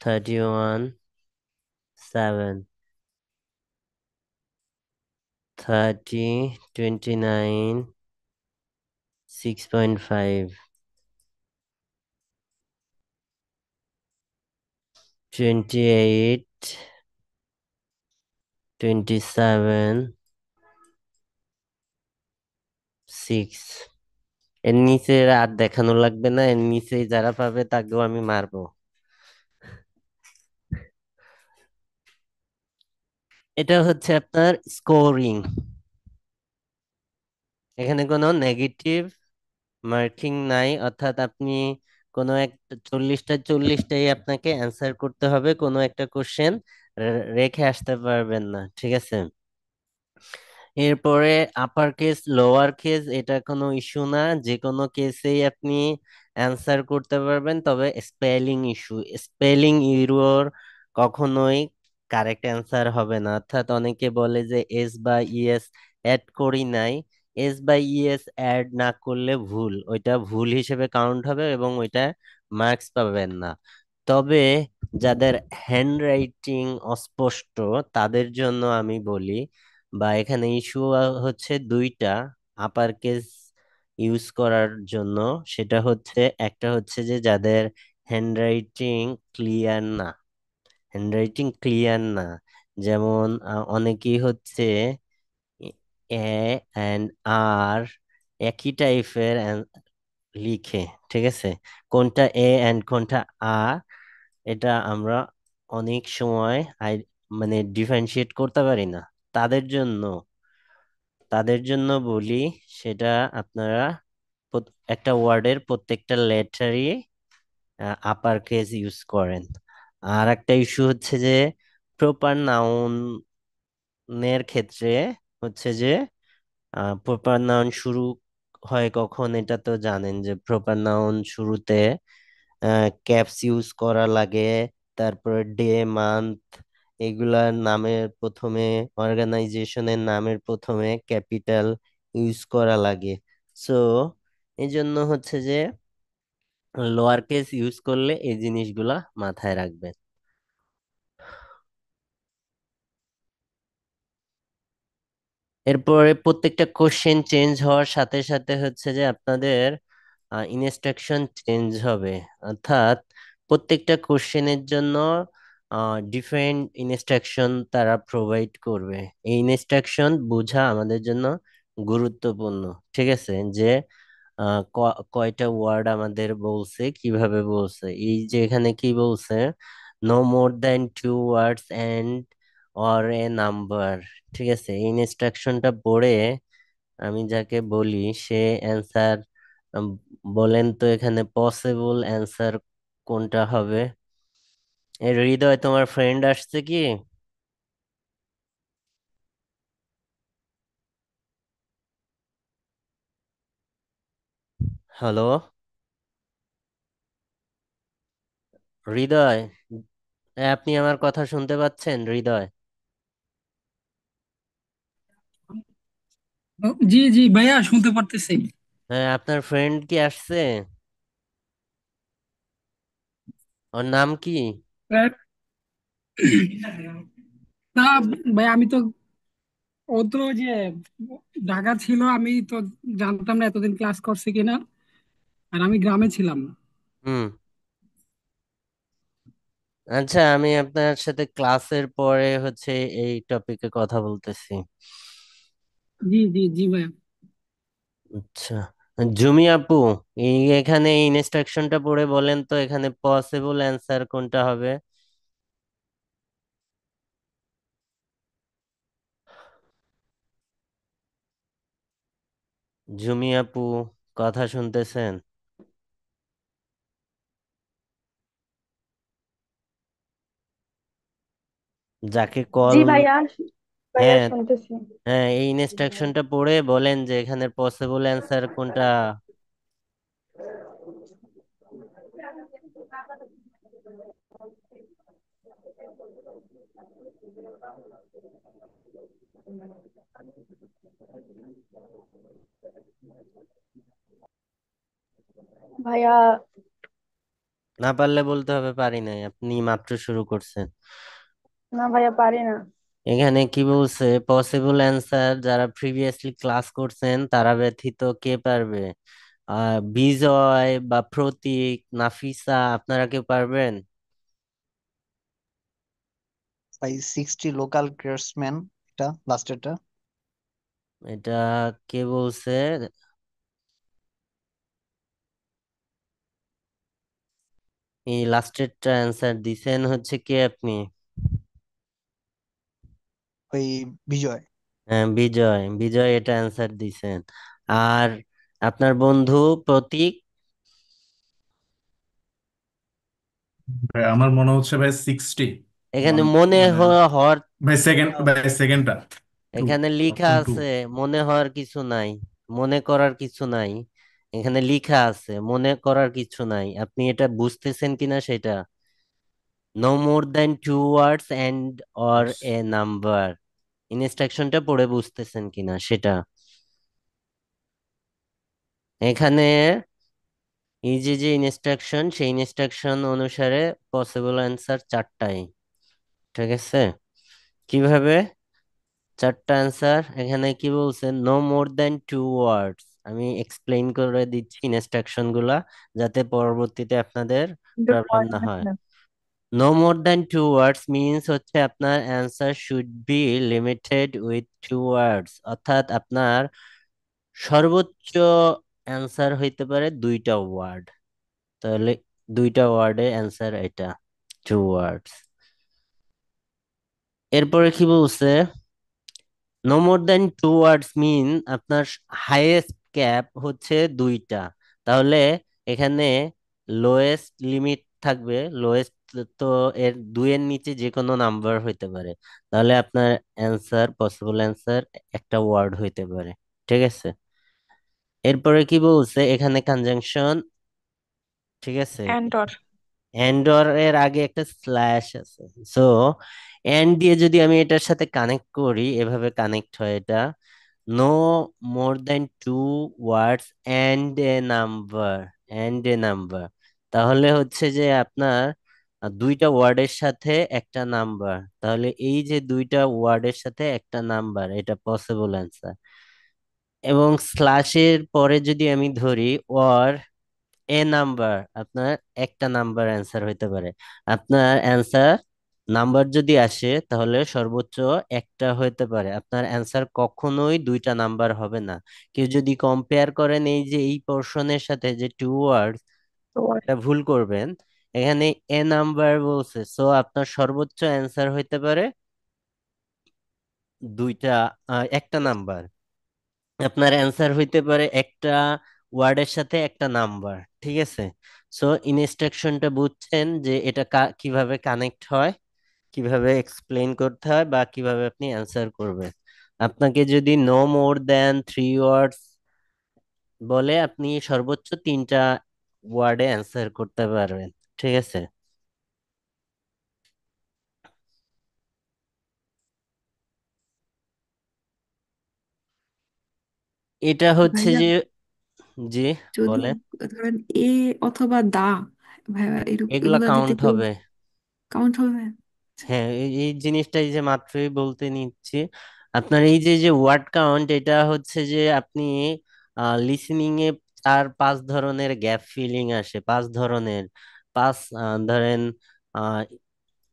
31, 7, 30, 29, 6.5, 28, 27, 6। এর নিচে আর দেখানো লাগবে না, এর নিচে যারা পাবে তাকেও আমি মারবো। এটা হচ্ছে আপনার স্কোরিং। এখানে কোনো নেগেটিভ মার্কিং নাই, অর্থাৎ আপনি কোনো একটা 40টা 40টাই আপনাকে অ্যান্সার করতে হবে, কোনো একটা কোশ্চেন রেখে আসতে পারবেন না, ঠিক আছে? এরপরে আপার কেস লোয়ার কেস এটা কোনো ইস্যু না, যে কোনো কেসেই আপনি অ্যান্সার করতে পারবেন। তবে স্পেলিং ইস্যু, স্পেলিং ইরর কখনোই কারেক্ট অ্যান্সার হবে না। অর্থাৎ অনেকে বলে যে এস বা ইএস অ্যাড করি নাই, এস বা ইএস অ্যাড না করলে ভুল, ওইটা ভুল হিসেবে কাউন্ট হবে এবং ওইটা মার্কস পাবেন না। তবে যাদের হ্যান্ড রাইটিং অস্পষ্ট তাদের জন্য আমি বলি, বা এখানে ইস্যু হচ্ছে দুইটা আপার কেস ইউজ করার জন্য। সেটা হচ্ছে, একটা হচ্ছে যে যাদের হ্যান্ডরাইটিং ক্লিয়ার না, হ্যান্ডরাইটিং ক্লিয়ার না, যেমন অনেকেই হচ্ছে এ অ্যান্ড আর একই টাইপের লিখে, ঠিক আছে? কোনটা এ অ্যান্ড কোনটা আ, এটা আমরা অনেক সময় মানে ডিফারেন্সিয়েট করতে পারি না। তাদের জন্য তাদের জন্য বলি, সেটা আপনারা একটা ওয়ার্ডের প্রত্যেকটা লেটারই আপার কেস ইউজ করেন। আর একটা ইস্যু হচ্ছে যে প্রপার নাউনের ক্ষেত্রে হচ্ছে যে প্রপার নাউন শুরু হয় কখন, এটা তো জানেন যে প্রপার নাউন শুরুতে ক্যাপস ইউজ করা লাগে। তারপরে ডে, মান্থ, এগুলার নামের প্রথমে, অর্গানাইজেশনের নামের প্রথমে ক্যাপিটাল ইউজ করা লাগে। সো এই জন্য হচ্ছে যে লোয়ার কেস ইউজ করলে এই জিনিসগুলা মাথায় রাখবেন। এরপরে প্রত্যেকটা কোশ্চেন চেঞ্জ হওয়ার সাথে সাথে হচ্ছে যে আপনাদের ইনস্ট্রাকশন চেঞ্জ হবে। অর্থাৎ প্রত্যেকটা কোশ্চেনের জন্য ডিফারেন্ট ইনস্ট্রাকশন তারা প্রোভাইড করবে। এই ইনস্ট্রাকশন বোঝা আমাদের জন্য গুরুত্বপূর্ণ। ঠিক আছে, যে কয়টা ওয়ার্ড আমাদের বলছে, কিভাবে বলছে। এই যে এখানে কি বলছে, no more than two words and or a number. ঠিক আছে, এই ইনস্ট্রাকশনটা পড়ে আমি যাকে বলি সে অ্যান্সার বলেন তো এখানে পসিবল অ্যান্সার কোনটা হবে। এই হৃদয়, তোমার ফ্রেন্ড আসছে কি? হ্যালো হৃদয়, আপনি আমার কথা শুনতে পাচ্ছেন হৃদয়? জি জি ভাইয়া শুনতে পারতেছি। হ্যাঁ, আপনার ফ্রেন্ড কি আসছে? ওর নাম কি? আহ, না ভাই, আমি তো ও তো যে ঢাকা ছিল, আমি তো জানতাম না এতদিন ক্লাস করছে কিনা, আর আমি গ্রামে ছিলাম। হুম। আচ্ছা, আমি আপনার সাথে ক্লাসের পরে হচ্ছে এই টপিকে কথা বলতেছি। জি জি জি ভাইয়া। আচ্ছা, জুমি আপু, এই এখানে ইনস্ট্রাকশনটা পড়ে বলেন তো এখানে পসিবল অ্যান্সার কোনটা হবে। জুমি আপু, কথা শুনতেছেন? যাকে কল। জি ভাইয়া, ভাইয়া হ্যাঁ, শুনতেছি। হ্যাঁ, এই ইনস্ট্রাকশনটা পড়ে বলেন যে এখানে পসিবল অ্যান্সার কোনটা। ভাইয়া, না পারলে বলতে হবে পারি নাই, আপনি মাত্র শুরু করছেন। না ভাইয়া পারি না। এখানে কি বলছে, পসিবল অ্যান্সার যারা প্রিভিয়াসলি ক্লাস করছেন তারা ব্যতীত কে পারবে? বিজয় বা প্রতীক, নাফিসা, আপনারা কেউ পারবেন? ভাই 60 লোকাল ক্রাফটসম্যান, এটা লাস্টেরটা। এটা কে বলছে? এই লাস্টেরটা অ্যান্সার দিছেন হচ্ছে কে আপনি? ওই বিজয়। হ্যাঁ, বিজয়। বিজয় এটা অ্যান্সার দিছেন। আর আপনার বন্ধু প্রতীক? ভাই আমার মনে হচ্ছে ভাই 60। এখানে মন মনে মানে হওয়ার, ভাই সেকেন্ডটা ট্রু, এখানে লিখা অপশন টু। আছে মনে হওয়ার কিছু নাই, মনে করার কিছু নাই। এখানে লিখা আছে মনে করার কিছু নাই, আপনি এটা বুঝতেছেন কিনা সেটা। No more than two words and or a number, ইনস্ট্রাকশনটা পড়ে বুঝতেছেন কিনা সেটা। এখানে এই যে যে ইনস্ট্রাকশন, সেই ইনস্ট্রাকশন অনুসারে পসিবল অ্যান্সার চারটাই। ঠিক আছে, কিভাবে চারটা অ্যান্সার? এখানে কি বলছে, no more than two words. আমি এক্সপ্লেইন করে দিচ্ছি ইনস্ট্রাকশন গুলা, যাতে পরবর্তীতে আপনাদের প্রবলেম না হয়। No more than two words means হচ্ছে আপনার answer should be limited with two words, অর্থাৎ আপনার সর্বোচ্চ অ্যান্সার হইতে পারে দুইটা ওয়ার্ড। তাহলে দুইটা ওয়ার্ডে অ্যান্সার এটা, টু ওয়ার্ডস। এরপরে কি বলছে, নো মোর দেন টু ওয়ার্ডস মিন আপনার হাইয়েস্ট ক্যাপ হচ্ছে দুইটা। তাহলে এখানে লোয়েস্ট লিমিট থাকবে, লোয়েস্ট। তো এর দুইয়ের নিচে যে কোনো নাম্বার হইতে পারে। তাহলে আপনার অ্যান্সার, পসিবল অ্যান্সার একটা ওয়ার্ড হইতে পারে। ঠিক আছে, এরপরে কি বলছে এখানে কনজাংশন। ঠিক আছে, এন্ডর। এন্ডর এর আগে একটা স্ল্যাশ আছে। সো এন্ড দিয়ে যদি আমি এটার সাথে কানেক্ট করি, এভাবে কানেক্ট হয় এটা, no more than two words and a number, and a number. তাহলে হচ্ছে যে আপনার দুইটা ওয়ার্ডের সাথে একটা নাম্বার, তাহলে এই যে দুইটা ওয়ার্ডের সাথে একটা নাম্বার, এটা পসিবল অ্যান্সার। এবং স্ল্যাশের পরে যদি আমি ধরি ওর এ নাম্বার, আপনার একটা নাম্বার অ্যান্সার হইতে পারে। আপনার অ্যান্সার নাম্বার যদি আসে তাহলে সর্বোচ্চ একটা হতে পারে, আপনার অ্যান্সার কখনোই দুইটা নাম্বার হবে না। কেউ যদি কম্পেয়ার করেন এই যে এই পোর্শনের সাথে যে টু ওয়ার্ডস, তো এটা ভুল করবেন। এখানে এ নাম্বার বলছে, সো আপনার সর্বোচ্চ অ্যান্সার হইতে পারে দুইটা, একটা নাম্বার। আপনার অ্যান্সার হইতে পারে একটা ওয়ার্ডের সাথে একটা নাম্বার, ঠিক আছে? সো ইনস্ট্রাকশনটা বুঝছেন যে এটা কিভাবে কানেক্ট হয়, কিভাবে এক্সপ্লেইন করতে হয়, বা কিভাবে আপনি অ্যান্সার করবেন। আপনাকে যদি নো মোর দ্যান 3 ওয়ার্ডস বলে, আপনি সর্বোচ্চ তিনটা ওয়ার্ডে অ্যান্সার করতে পারবেন, ঠিক আছে? এটা হচ্ছে ভাইয়া যে, জি যদি বলেন। ধরেন এ অথবা দা, ভাইয়া এগুলা এগুলা দিতে কাউন্ট হবে। কাউন্ট হবে ভাইয়া? আচ্ছা। হ্যাঁ, এই জিনিসটাই যে মাত্রই বলতে নিচ্ছি। আপনার এই যে যে ওয়ার্ড কাউন্ট, এটা হচ্ছে যে আপনি লিসেনিং এ 4-5 ধরনের গ্যাপ ফিলিং আসে, 5 ধরনের। পাঁচ, ধরেন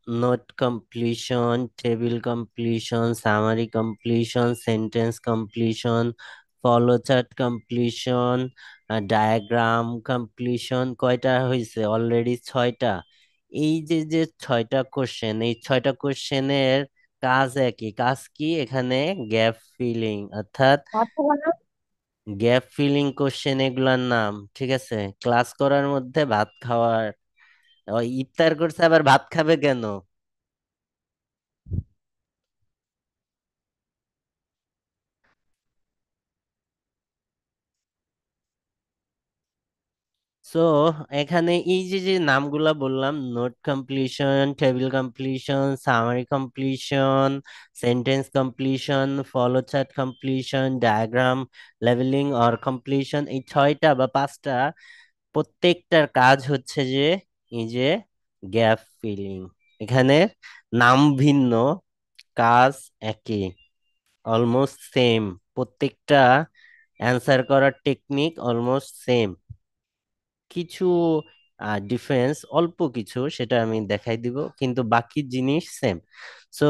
note completion, table completion, summary completion, sentence completion, follow chart completion, diagram completion. কয়টা হয়েছে অলরেডি? 6টা। এই যে যে 6টা কোশ্চেন, এই 6টা কোশ্চেনের কাজ একই। কাজ কি এখানে? গ্যাপ ফিলিং, অর্থাৎ ভাত খাবো না? গ্যাপ ফিলিং কোশ্চেন এগুলার নাম, ঠিক আছে? ক্লাস করার মধ্যে ভাত খাওয়ার, ওই ইফতার করছে আবার ভাত খাবে কেন? সো এখানে এই যে যে নামগুলা বললাম, note completion, table completion, summary completion, sentence completion, follow chart completion, diagram leveling or completion, এই 6টা বা 5টা, প্রত্যেকটার কাজ হচ্ছে যে এই যে গ্যাপ ফিলিং। এখানে নাম ভিন্ন, কাজ একই, অলমোস্ট সেম। প্রত্যেকটা অ্যান্সার করার টেকনিক অলমোস্ট সেম। কিছু ডিফারেন্স অল্প কিছু, সেটা আমি দেখাই দিব, কিন্তু বাকি জিনিস সেম। সো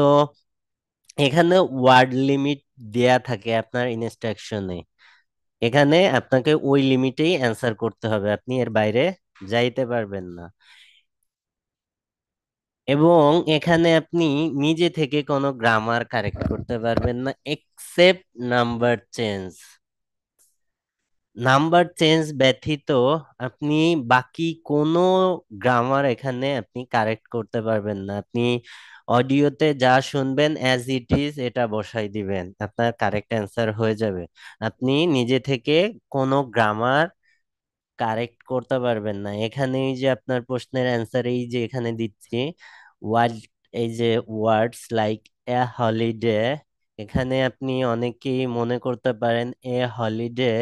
এখানে ওয়ার্ড লিমিট দেয়া থাকে আপনার ইনস্ট্রাকশনে। এখানে আপনাকে ওই লিমিটেই অ্যান্সার করতে হবে, আপনি এর বাইরে যাইতে পারবেন না। এবং এখানে আপনি নিজে থেকে কোনো গ্রামার কারেক্ট করতে পারবেন না, except number change. Number change ব্যতীত আপনি বাকি কোনো গ্রামার এখানে আপনি কারেক্ট করতে পারবেন না। আপনি অডিওতে যা শুনবেন অ্যাজ ইট ইজ এটা বসাই দিবেন, আপনার কারেক্ট অ্যান্সার হয়ে যাবে। আপনি নিজে থেকে কোনো গ্রামার কারেক্ট করতে পারবেন না। এখানে এই যে আপনার প্রশ্নের অ্যান্সার এই যে এখানে দিচ্ছি, ওয়ার্ড, এই যে ওয়ার্ডস লাইক এ হলিডে, এখানে আপনি অনেকেই মনে করতে পারেন এ হলিডে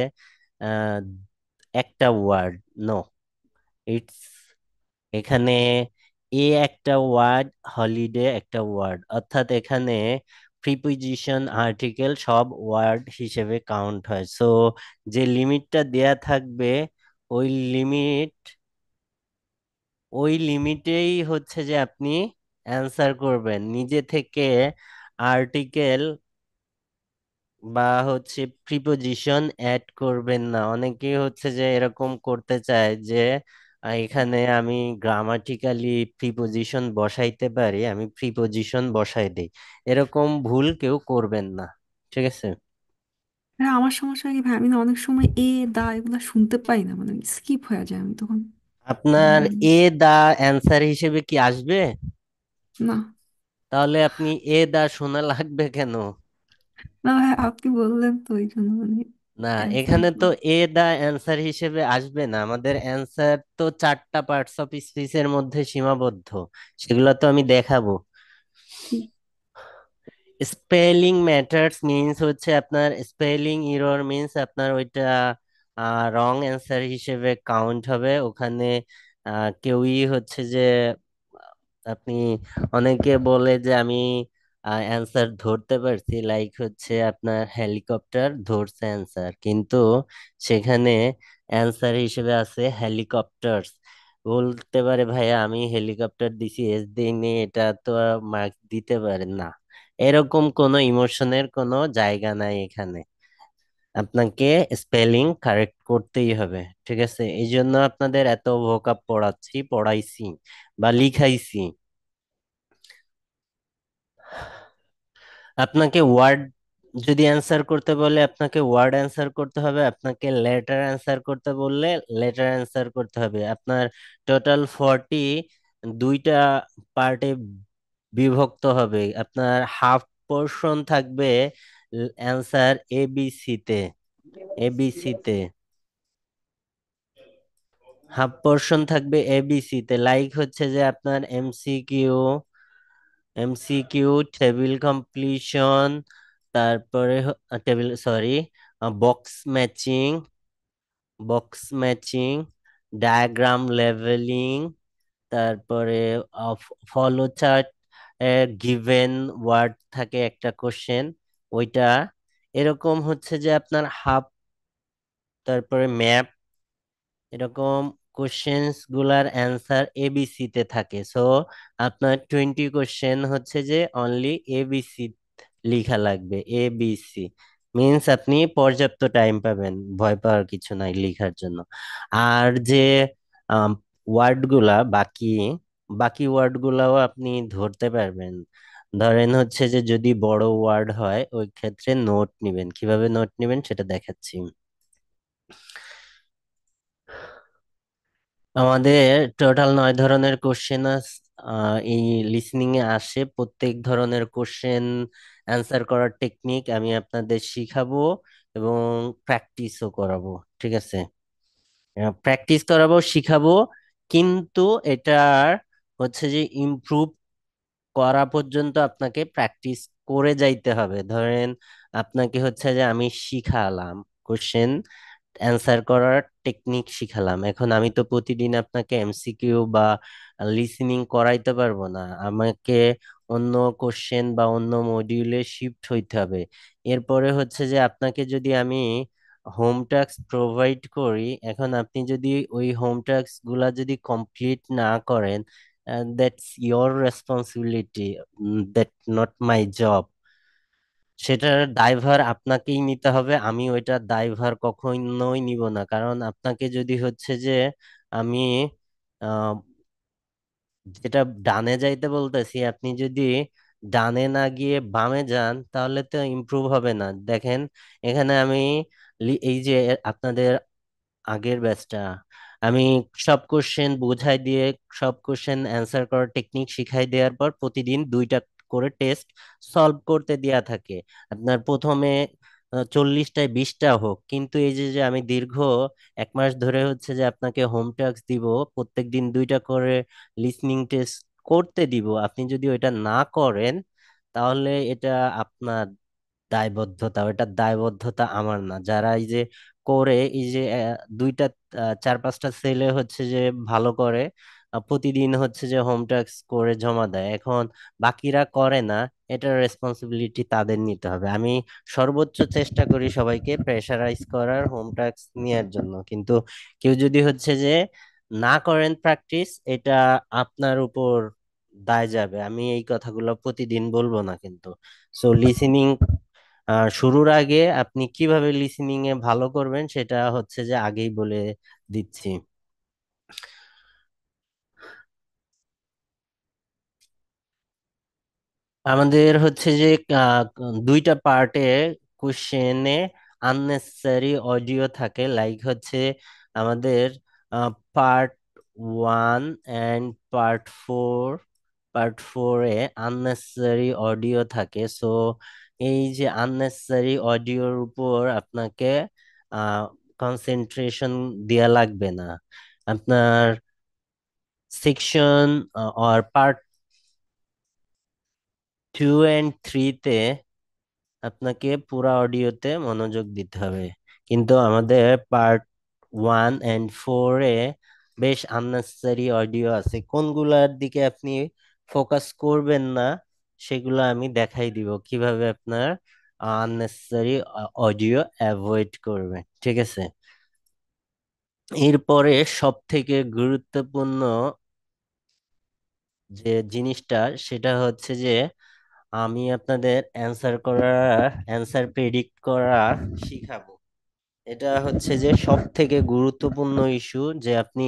একটা ওয়ার্ড। নো, ইটস, এখানে এ একটা ওয়ার্ড, হলিডে একটা ওয়ার্ড, অর্থাৎ এখানে প্রিপোজিশন আর্টিকেল সব ওয়ার্ড হিসেবে কাউন্ট হয়। সো যে লিমিটটা দেয়া থাকবে, ওই লিমিট, ওই লিমিটেই হচ্ছে যে আপনি অ্যান্সার করবেন। নিজে থেকে আর্টিকেল বা হচ্ছে প্রিপোজিশন অ্যাড করবেন না। অনেকেই হচ্ছে যে এরকম করতে চায় যে এখানে আমি গ্রামাটিক্যালি প্রিপোজিশন বসাইতে পারি, আমি প্রিপোজিশন বসাই দেই। এরকম ভুল কেউ করবেন না, ঠিক আছে? হ্যাঁ, আমার সমস্যা কি ভাই, আমি না অনেক সময় দা এগুলা শুনতে পাই না, মানে স্কিপ হয়ে যায়, আমি তখন আপনার মানে এ দা অ্যান্সার হিসেবে কি আসবে? না। তাহলে আপনি এ দা শোনা লাগবে কেন? না ভাই, আপনি বললেন তো এই জন্য মানে না, অ্যান্সার। এখানে তো এ দা অ্যান্সার হিসেবে আসবে না। আমাদের অ্যান্সার তো 4টা পার্টস অফ স্পিচের মধ্যে সীমাবদ্ধ, সেগুলো তো আমি দেখাবো। স্পেলিং ম্যাটার্স মিন্স হচ্ছে আপনার স্পেলিং ইরর মিন্স আপনার ওইটা রং অ্যান্সার হিসেবে কাউন্ট হবে ওখানে। কেউই হচ্ছে যে আপনি, অনেকে বলে যে আমি অ্যান্সার ধরতে পারছি, লাইক হচ্ছে আপনার হেলিকপ্টার ধরছে অ্যান্সার, কিন্তু সেখানে অ্যান্সার হিসেবে আছে হেলিকপ্টার্স। বলতে পারে ভাইয়া আমি হেলিকপ্টার দিছি এস দিইনি, এটা তো মার্ক দিতে পারে না। এরকম কোনো ইমোশনের কোনো জায়গা নাই এখানে। আপনাকে স্পেলিং কারেক্ট করতেই হবে, ঠিক আছে? এই জন্য আপনাদের এত ভোকাব পড়াইছি বা লিখাইছি। আপনাকে ওয়ার্ড যদি অ্যান্সার করতে বলে আপনাকে ওয়ার্ড অ্যান্সার করতে হবে, আপনাকে লেটার অ্যান্সার করতে বললে লেটার অ্যান্সার করতে হবে। আপনার টোটাল দুইটা পার্টে বিভক্ত হবে। আপনার হাফ পোর্শন থাকবে অ্যান্সার এবিসি তে, এবিসি তে হাফ পোর্শন থাকবে এবিসি তে, লাইক হচ্ছে যে আপনার এমসিকিউ, টেবিল কমপ্লিশন, তারপরে table sorry box matching, box matching, diagram লেভেলিং, তারপরে ফলো চার্ট, গিভেন ওয়ার্ড থাকে একটা কোশ্চেন ওইটা। এরকম হচ্ছে যে আপনার হাফ, তারপরে ম্যাপ, এরকম কোশ্চেন্স গুলার অ্যান্সার এবিসি তে থাকে। সো আপনার 20 কোশ্চেন হচ্ছে যে অনলি এবিসি লিখা লাগবে। এবিসি মিনস আপনি পর্যাপ্ত টাইম পাবেন, ভয় পাওয়ার কিছু নাই লিখার জন্য। আর যে ওয়ার্ড গুলা বাকি, বাকি ওয়ার্ড গুলাও আপনি ধরতে পারবেন। ধরেন হচ্ছে যে যদি বড় ওয়ার্ড হয় ওই ক্ষেত্রে নোট নিবেন, কিভাবে নোট নিবেন সেটা দেখাচ্ছি। আমাদের টোটাল 9 ধরনের কোশ্চেন এই লিসনিং এ আসে। প্রত্যেক ধরনের কোশ্চেন অ্যান্সার করার টেকনিক আমি আপনাদের শিখাবো এবং প্র্যাকটিসও করাবো, ঠিক আছে? প্র্যাকটিস করাবো, শিখাবো, কিন্তু এটার হচ্ছে যে ইমপ্রুভ করা পর্যন্ত আপনাকে প্র্যাকটিস করে যাইতে হবে। ধরেন আপনাকে হচ্ছে যে আমি শিখালাম কোশ্চেন অ্যান্সার করার টেকনিক শিখালাম, এখন আমি তো প্রতিদিন আপনাকে এমসিকিউ বা লিসনিং করাইতে পারবো না, আমাকে অন্য কোশ্চেন বা অন্য মডিউলে শিফট হইতে হবে। এরপরে হচ্ছে যে আপনাকে যদি আমি হোম টাস্ক প্রোভাইড করি, এখন আপনি যদি ওই হোম টাস্ক গুলা যদি কমপ্লিট না করেন, that's your responsibility, that not my job. সেটার দায়ভার আপনাকেই নিতে হবে, আমি ওইটার দায়ভার কখনোই নিব না। কারণ আপনাকে যদি হচ্ছে যে আমি আহ, যেটা ডানে যাইতে বলতেছি, আপনি যদি ডানে না গিয়ে বামে যান তাহলে তো ইমপ্রুভ হবে না। দেখেন এখানে আমি এই যে আপনাদের আগের ব্যাচটা, আমি সব কোশ্চেন বুঝাই দিয়ে সব কোশ্চেন অ্যান্সার করার টেকনিক শিখাই দেওয়ার পর প্রতিদিন 2টা করে টেস্ট সলভ করতে দেয়া থাকে। আপনার প্রথমে 40টায় 20টা হোক, কিন্তু এই যে যে আমি দীর্ঘ 1 মাস ধরে হচ্ছে যে আপনাকে হোম টাস্ক দিব, প্রত্যেকদিন 2টা করে লিসনিং টেস্ট করতে দিব, আপনি যদি ওইটা না করেন তাহলে এটা আপনার দায়বদ্ধতা, ওটা দায়বদ্ধতা আমার না। যারা এই যে করে এই যে 2টা 4-5টা ছেলে হচ্ছে যে ভালো করে, প্রতিদিন হচ্ছে যে হোম টাস্ক করে জমা দেয়, এখন বাকিরা করে না, এটার রেসপন্সিবিলিটি তাদের নিতে হবে। আমি সর্বোচ্চ চেষ্টা করি সবাইকে প্রেশারাইজ করার, হোম টাস্ক নেওয়ার জন্য, কিন্তু কেউ যদি হচ্ছে যে না করেন প্র্যাকটিস, এটা আপনার উপর দায় যাবে। আমি এই কথাগুলো প্রতিদিন বলবো না কিন্তু। সো লিসেনিং শুরুর আগে আপনি কিভাবে লিসেনিং এ ভালো করবেন সেটা হচ্ছে যে আগেই বলে দিচ্ছি। আমাদের হচ্ছে যে 2টা পার্টে কোশ্চেনে আননেসেসারি অডিও থাকে, লাইক হচ্ছে আমাদের পার্ট 1 এন্ড পার্ট 4। পার্ট 4-এ আননেসেসারি অডিও থাকে। সো এই যে আননেসেসারি অডিওর উপর আপনাকে কনসেন্ট্রেশন দেয়া লাগবে না। আপনার সেকশন আর পার্ট 2 এন্ড 3-তে আপনাকে পুরা অডিওতে মনোযোগ দিতে হবে, কিন্তু আমাদের পার্ট 1 এন্ড 4-এ বেশ আননেসেসারি অডিও আছে। কোনগুলার দিকে আপনি ফোকাস করবেন না সেগুলো আমি দেখাই দিব, কিভাবে আপনার আননেসেসারি অডিও অ্যাভয়েড করবেন, ঠিক আছে? এরপরে সব থেকে গুরুত্বপূর্ণ যে জিনিসটা সেটা হচ্ছে যে আমি আপনাদের অ্যান্সার প্রেডিক্ট করা শিখাবো। এটা হচ্ছে যে সব থেকে গুরুত্বপূর্ণ ইস্যু যে আপনি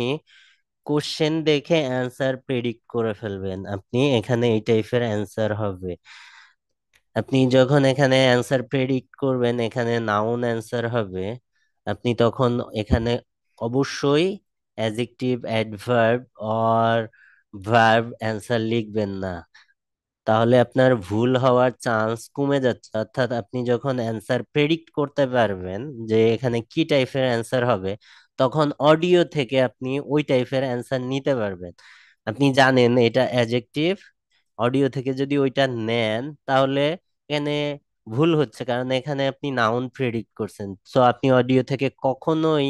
কোশ্চেন দেখে অ্যান্সার প্রেডিক্ট করে ফেলবেন, আপনি এখানে এই টাইপের অ্যান্সার হবে। আপনি যখন এখানে অ্যান্সার প্রেডিক্ট করবেন, এখানে নাউন অ্যান্সার হবে, আপনি তখন এখানে অবশ্যই adjective, adverb or verb answer লিখবেন না, তাহলে আপনার ভুল হওয়ার চান্স কমে যাচ্ছে। অর্থাৎ আপনি যখন অ্যান্সার প্রেডিক্ট করতে পারবেন যে এখানে কি টাইপের অ্যান্সার হবে, তখন অডিও থেকে আপনি ওই টাইপের অ্যান্সার নিতে পারবেন। আপনি জানেন এটা অ্যাডজেক্টিভ, অডিও থেকে যদি ওইটা নেন তাহলে এখানে ভুল হচ্ছে, কারণ এখানে আপনি নাউন প্রেডিক্ট করছেন। সো আপনি অডিও থেকে কখনোই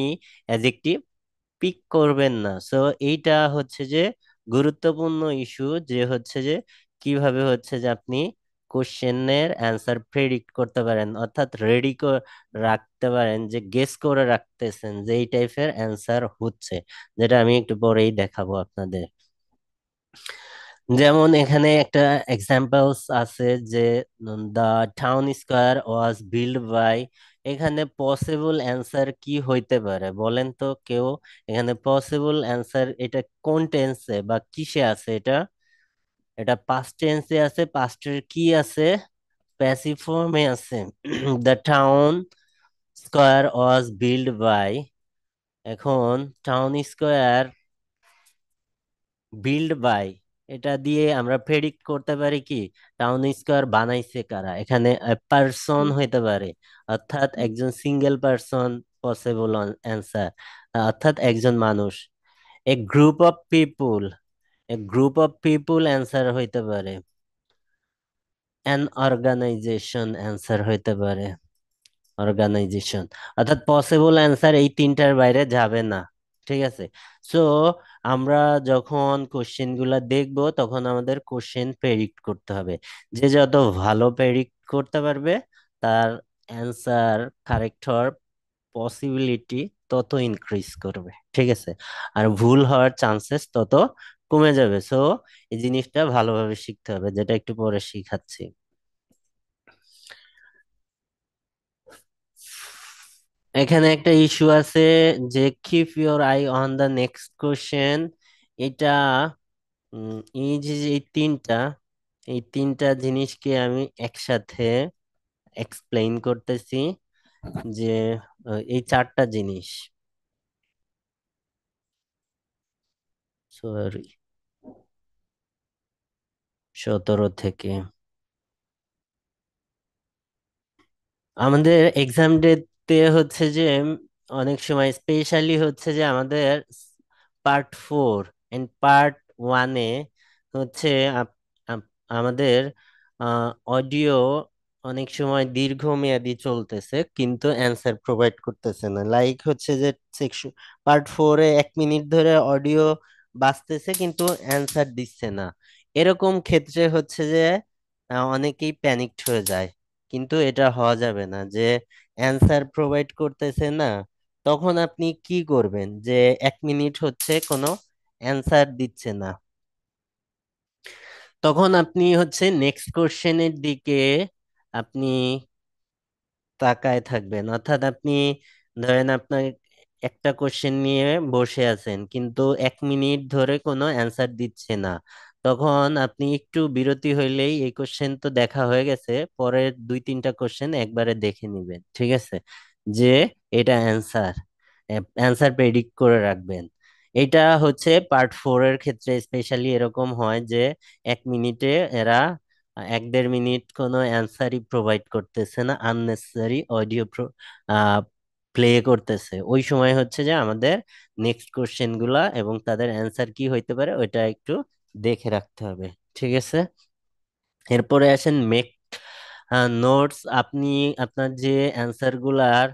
অ্যাডজেক্টিভ পিক করবেন না। সো এইটা হচ্ছে যে গুরুত্বপূর্ণ ইস্যু, যে হচ্ছে যে কিভাবে হচ্ছে যে আপনি কোশ্চেনের অ্যান্সার প্রেডিক্ট করতে পারেন, অর্থাৎ রেডি রাখতে পারেন, যে গেস করে রাখতেছেন যে এই টাইপের অ্যান্সার হচ্ছে, যেটা আমি একটু পরেই দেখাবো আপনাদের। যেমন এখানে একটা এক্সাম্পলস আছে যে the town square was build by, এখানে পসিবল অ্যান্সার কি হইতে পারে বলেন তো কেউ? এখানে পসিবল অ্যান্সার এটা কোন টেন্সে বা কিসে আছে? এটা এটা পাস্ট টেন্সে আছে। পাস্টের কি আছে? প্যাসিভ ফর্মে আছে। The town square was build by, এখন টাউন স্কয়ার বিল্ড বাই, এটা দিয়ে আমরা প্রেডিক্ট করতে পারি কি টাউন স্কয়ার বানাইছে কারা। এখানে পারসন হইতে পারে, অর্থাৎ একজন সিঙ্গেল পারসন পসিবল অ্যান্সার, অর্থাৎ একজন মানুষ। A group of people, a group of people answer হইতে পারে। অ্যান অর্গানাইজেশন অ্যান্সার হইতে পারে, অর্গানাইজেশন। অর্থাৎ পসিবল অ্যান্সার এই তিনটার বাইরে যাবে না। ঠিক আছে। সো আমরা যখন কোশ্চেন গুলা দেখবো তখন আমাদের কোশ্চেন প্রেডিক্ট করতে হবে। যে যত ভালো প্রেডিক্ট করতে পারবে তার অ্যান্সার কারেক্ট হওয়ার পসিবিলিটি তত ইনক্রিজ করবে। ঠিক আছে। আর ভুল হওয়ার চান্সেস তত কমে যাবে। সো এই জিনিসটা ভালোভাবে শিখতে হবে, যেটা একটু পরে শিখাচ্ছি। এখানে একটা ইস্যু আছে যে keep your I on the next question. এটা এই যে যে এই তিনটা জিনিসকে আমি একসাথে এক্সপ্লেইন করতেছি, যে এই চারটা জিনিস, সরি 17 থেকে আমাদের এক্সাম ডেতে হচ্ছে যে অনেক সময় স্পেশালি হচ্ছে যে আমাদের পার্ট 4 এন্ড পার্ট 1-এ হচ্ছে আমাদের অডিও অনেক সময় দীর্ঘমেয়াদী চলতেছে কিন্তু অ্যান্সার প্রোভাইড করতেছে না। লাইক হচ্ছে যে সেকশন পার্ট 4-এ 1 মিনিট ধরে অডিও বাজতেছে কিন্তু অ্যান্সার দিচ্ছে না। এরকম ক্ষেত্রে হচ্ছে যে অনেকেই প্যানিকড হয়ে যায়, কিন্তু এটা হওয়া যাবে না। যে অ্যান্সার প্রোভাইড করতেছে না, তখন আপনি কি করবেন? যে 1 মিনিট হচ্ছে কোনো অ্যান্সার দিচ্ছে না, তখন আপনি হচ্ছে নেক্সট কোশ্চেনের দিকে আপনি তাকায় থাকবেন। অর্থাৎ আপনি ধরেন আপনার একটা কোশ্চেন নিয়ে বসে আছেন কিন্তু 1 মিনিট ধরে কোনো অ্যান্সার দিচ্ছে না, তখন আপনি একটু বিরতি হইলেই এই কোশ্চেন তো দেখা হয়ে গেছে, পরের 2-3টা কোশ্চেন একবারে দেখে নিবেন। ঠিক আছে, যে এটা অ্যান্সার, অ্যান্সার প্রেডিক্ট করে রাখবেন। এটা হচ্ছে পার্ট 4-এর ক্ষেত্রে স্পেশালি এরকম হয় যে 1 মিনিটে এরা 1-1.5 মিনিট কোনো অ্যান্সারই প্রোভাইড করতেছে না, আননেসেসারি অডিও প্লে করতেছে। ওই সময় হচ্ছে যে আমাদের নেক্সট কোশ্চেন গুলা এবং তাদের অ্যান্সার কি হইতে পারে ওইটা একটু দেখে রাখতে হবে। ঠিক আছে। এরপরে আসেন মেক নোটস। আপনি আপনার যে অ্যান্সার গুলার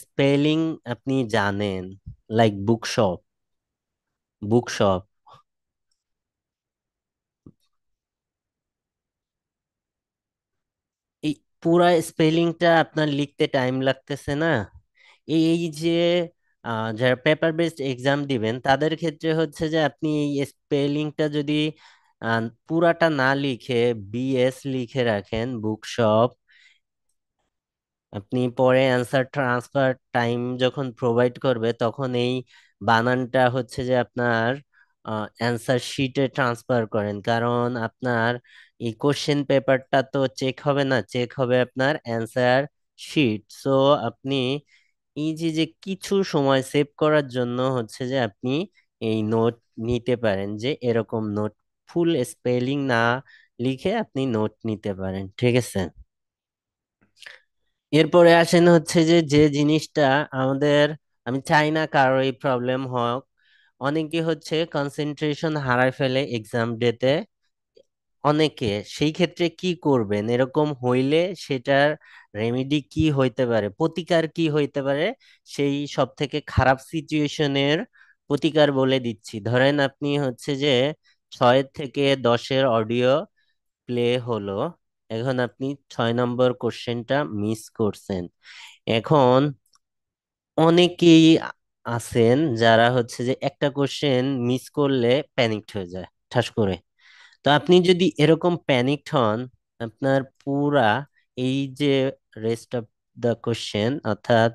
স্পেলিং আপনি জানেন, লাইক বুকশপ, বুকশপ এই পুরা স্পেলিংটা আপনার লিখতে টাইম লাগতেছে না? এই যে যারা পেপার বেসড এক্সাম দিবেন তাদের ক্ষেত্রে হচ্ছে যে আপনি এই স্পেলিংটা যদি পুরাটা না লিখে বিএস লিখে রাখেন বুকশপ, আপনি পরে অ্যান্সার ট্রান্সফার টাইম যখন প্রোভাইড করবে তখন এই বানানটা হচ্ছে যে আপনার অ্যান্সার শিটে ট্রান্সফার করেন, কারণ আপনার এই কোশ্চেন পেপারটা তো চেক হবে না, চেক হবে আপনার অ্যান্সার শিট। সো আপনি এই যে যে কিছু সময় সেভ করার জন্য হচ্ছে যে আপনি এই নোট নিতে পারেন, যে এরকম নোট ফুল স্পেলিং না লিখে আপনি নোট নিতে পারেন, ঠিক আছে। এরপরে আসেন হচ্ছে যে যে জিনিসটা আমাদের, আমি চাই না কারো এই প্রবলেম হোক, অনেকে হচ্ছে কনসেন্ট্রেশন হারায় ফেলে এক্সাম ডেতে। অনেকে সেই ক্ষেত্রে কি করবেন, এরকম হইলে সেটার রেমেডি কি হইতে পারে, প্রতিকার কি হইতে পারে, সেই সব থেকে খারাপ সিচুয়েশনের প্রতিকার বলে দিচ্ছি। ধরেন আপনি হচ্ছে যে 6 থেকে 10-এর অডিও প্লে হলো, এখন আপনি 6 নম্বর কোশ্চেনটা মিস করছেন। এখন অনেকেই আছেন যারা হচ্ছে যে একটা কোশ্চেন মিস করলে প্যানিকড হয়ে যায় ঠাস করে। তো আপনি যদি এরকম প্যানিকড হন, আপনার পুরা এই যে রেস্ট অফ দ্য কোশ্চেন অর্থাৎ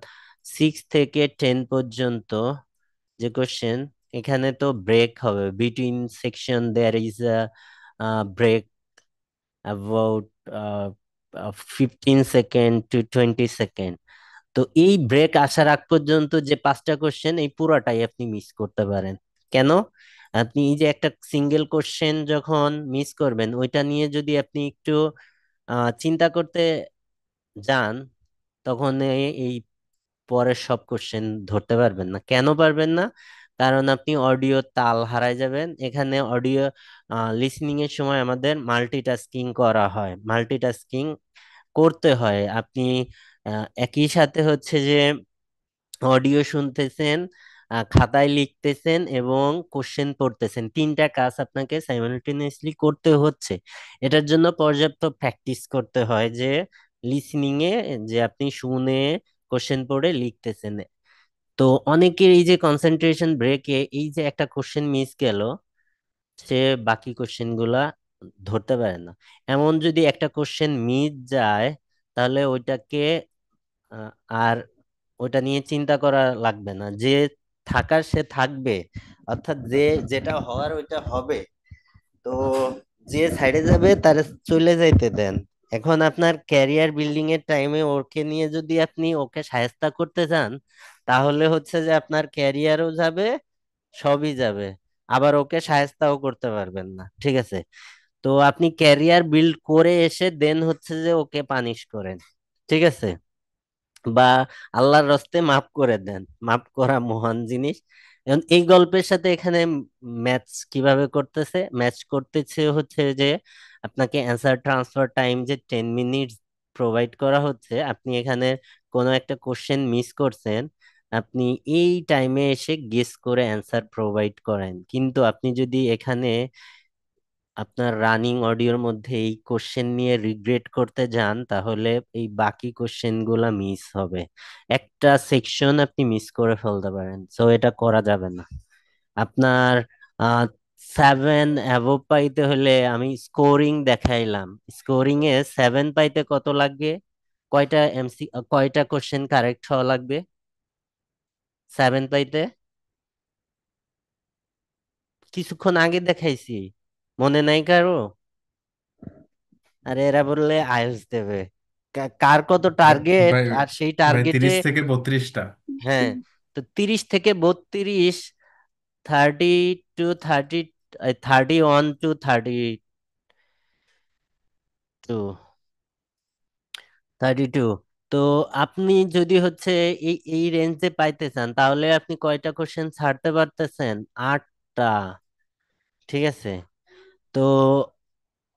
6 থেকে 10 পর্যন্ত যে কোশ্চেন, এখানে তো ব্রেক হবে between section, there is a break about 15 second to 20 second. তো এই ব্রেক আসার আগ পর্যন্ত যে 5টা কোশ্চেন এই পুরাটাই আপনি মিস করতে পারেন। কেন? আপনি এই যে একটা সিঙ্গেল কোশ্চেন যখন মিস করবেন ওইটা নিয়ে যদি আপনি একটু চিন্তা করতে যান, তখন এই পরের সব কোশ্চেন ধরতে পারবেন না। কেন পারবেন না? কারণ আপনি অডিও তাল হারায় যাবেন। এখানে অডিও লিসনিং এর সময় আমাদের মাল্টিটাস্কিং করা হয়, মাল্টিটাস্কিং করতে হয়। আপনি একই সাথে হচ্ছে যে অডিও শুনতেছেন, খাতায় লিখতেছেন এবং কোশ্চেন পড়তেছেন, 3টা কাজ আপনাকে সাইমালটেনিয়াসলি করতে হচ্ছে। এটার জন্য পর্যাপ্ত প্র্যাকটিস করতে হয়, যে লিসনিং এ যে আপনি শুনে কোশ্চেন পড়ে লিখতেছেন। তো অনেকের এই যে কনসেন্ট্রেশন ব্রেকে এই যে একটা কোশ্চেন মিস গেল, সে বাকি কোশ্চেন গুলা ধরতে পারে না। এমন যদি একটা কোশ্চেন মিস যায় তাহলে ওইটাকে আর ওটা নিয়ে চিন্তা করা লাগবে না, যে থাকার সে থাকবে, অর্থাৎ যে যেটা হওয়ার ওইটা হবে। তো যে সাইডে যাবে তার চলে যাইতে দেন। এখন আপনার ক্যারিয়ার বিল্ডিং এর টাইমে ওকে নিয়ে যদি আপনি ওকে শায়েস্তা করতে চান, তাহলে হচ্ছে যে আপনার ক্যারিয়ারও যাবে, সবই যাবে, আবার ওকে শায়েস্তাও করতে পারবেন না, ঠিক আছে। তো আপনি ক্যারিয়ার বিল্ড করে এসে দেন হচ্ছে যে ওকে পানিশ করেন, ঠিক আছে, বা আল্লাহর রাস্তে মাফ করে দেন। মাফ করা মহান জিনিস। এখন এই গল্পের সাথে এখানে ম্যাচ কিভাবে করতেছে, ম্যাচ করতেছে হচ্ছে যে আপনাকে অ্যান্সার ট্রান্সফার টাইম যে 10 মিনিট প্রোভাইড করা হচ্ছে, আপনি এখানে কোনো একটা কোশ্চেন মিস করছেন, আপনি এই টাইমে এসে গেস করে অ্যান্সার প্রোভাইড করেন। কিন্তু আপনি যদি এখানে আপনার রানিং অডিওর মধ্যে এই কোশ্চেন নিয়ে রিগ্রেট করতে যান, তাহলে এই বাকি কোশ্চেন গুলা মিস হবে, একটা সেকশন আপনি মিস করে ফেলতে পারেন। সো এটা করা যাবে না। আপনার 7 অ্যাভব পাইতে হলে আমি স্কোরিং দেখাইলাম, স্কোরিং এ 7 পাইতে কত লাগবে, কয়টা কোশ্চেন কারেক্ট হওয়া লাগবে 7 পাইতে? কিছুক্ষণ আগে দেখাইছি, মনে নাই কারো? আরে এরা বললে আইএলটিএস দেবে, কার কত ভাই টার্গেট, ভাই আর সেই ভাই টার্গেটে 30 থেকে 32টা। হ্যাঁ, তো 30 থেকে 32, 30 টু 30, 31 টু 32, তো আপনি যদি হচ্ছে এই রেঞ্জে পাইতে চান তাহলে আপনি কয়টা কোশ্চেন ছাড়তে পারতেছেন? 8টা, ঠিক আছে। তো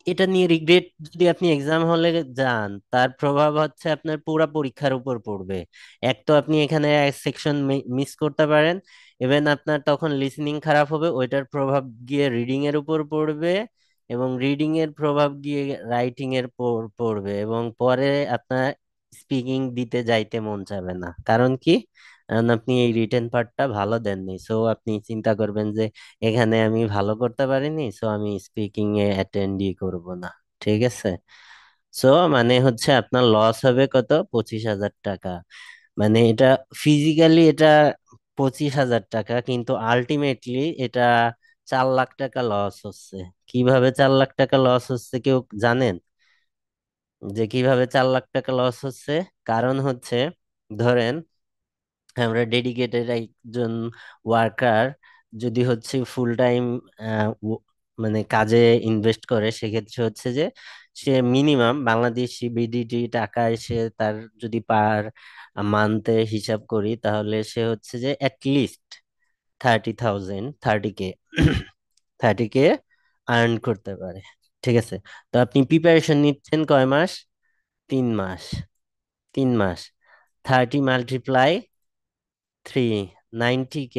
এটা নিয়ে রিগ্রেট যদি আপনি এক্সাম হলে যান, তার প্রভাব হচ্ছে আপনার পুরো পরীক্ষার উপর পড়বে। এক তো আপনি এখানে এক সেকশন মিস করতে পারেন, ইভেন আপনার তখন লিসনিং খারাপ হবে, ওইটার প্রভাব গিয়ে রিডিং এর উপর পড়বে, এবং রিডিং এর প্রভাব গিয়ে রাইটিং এর পড়বে, এবং পরে আপনার স্পিকিং দিতে যাইতে মন চাবে না। কারণ কি? কারণ আপনি এই রিটেন পার্টটা ভালো দেননি, সো আপনি চিন্তা করবেন যে এখানে আমি ভালো করতে পারিনি, সো আমি স্পিকিং এ অ্যাটেন্ডই করব না। ঠিক আছে? সো মানে হচ্ছে আপনার লস হবে কত? 25,000 টাকা। মানে এটা ফিজিক্যালি এটা 25,000 টাকা, কিন্তু আলটিমেটলি এটা 4 লাখ টাকা লস হচ্ছে। কিভাবে 4 লাখ টাকা লস হচ্ছে কেউ জানেন? যে কিভাবে 4 লাখ টাকা লস হচ্ছে? কারণ হচ্ছে, ধরেন আমরা ডেডিকেটেড একজন ওয়ার্কার যদি হচ্ছে ফুল টাইম মানে কাজে ইনভেস্ট করে, সেক্ষেত্রে হচ্ছে যে সে মিনিমাম বাংলাদেশি বিডিটি টাকায় সে তার যদি পার মান্থে হিসাব করি, তাহলে সে হচ্ছে যে অ্যাটলিস্ট 30,000, 30K, 30K আর্ন করতে পারে। ঠিক আছে? তো আপনি প্রিপারেশন নিচ্ছেন কয় মাস? 3 মাস। 3 মাস, 30 × 3, 90K,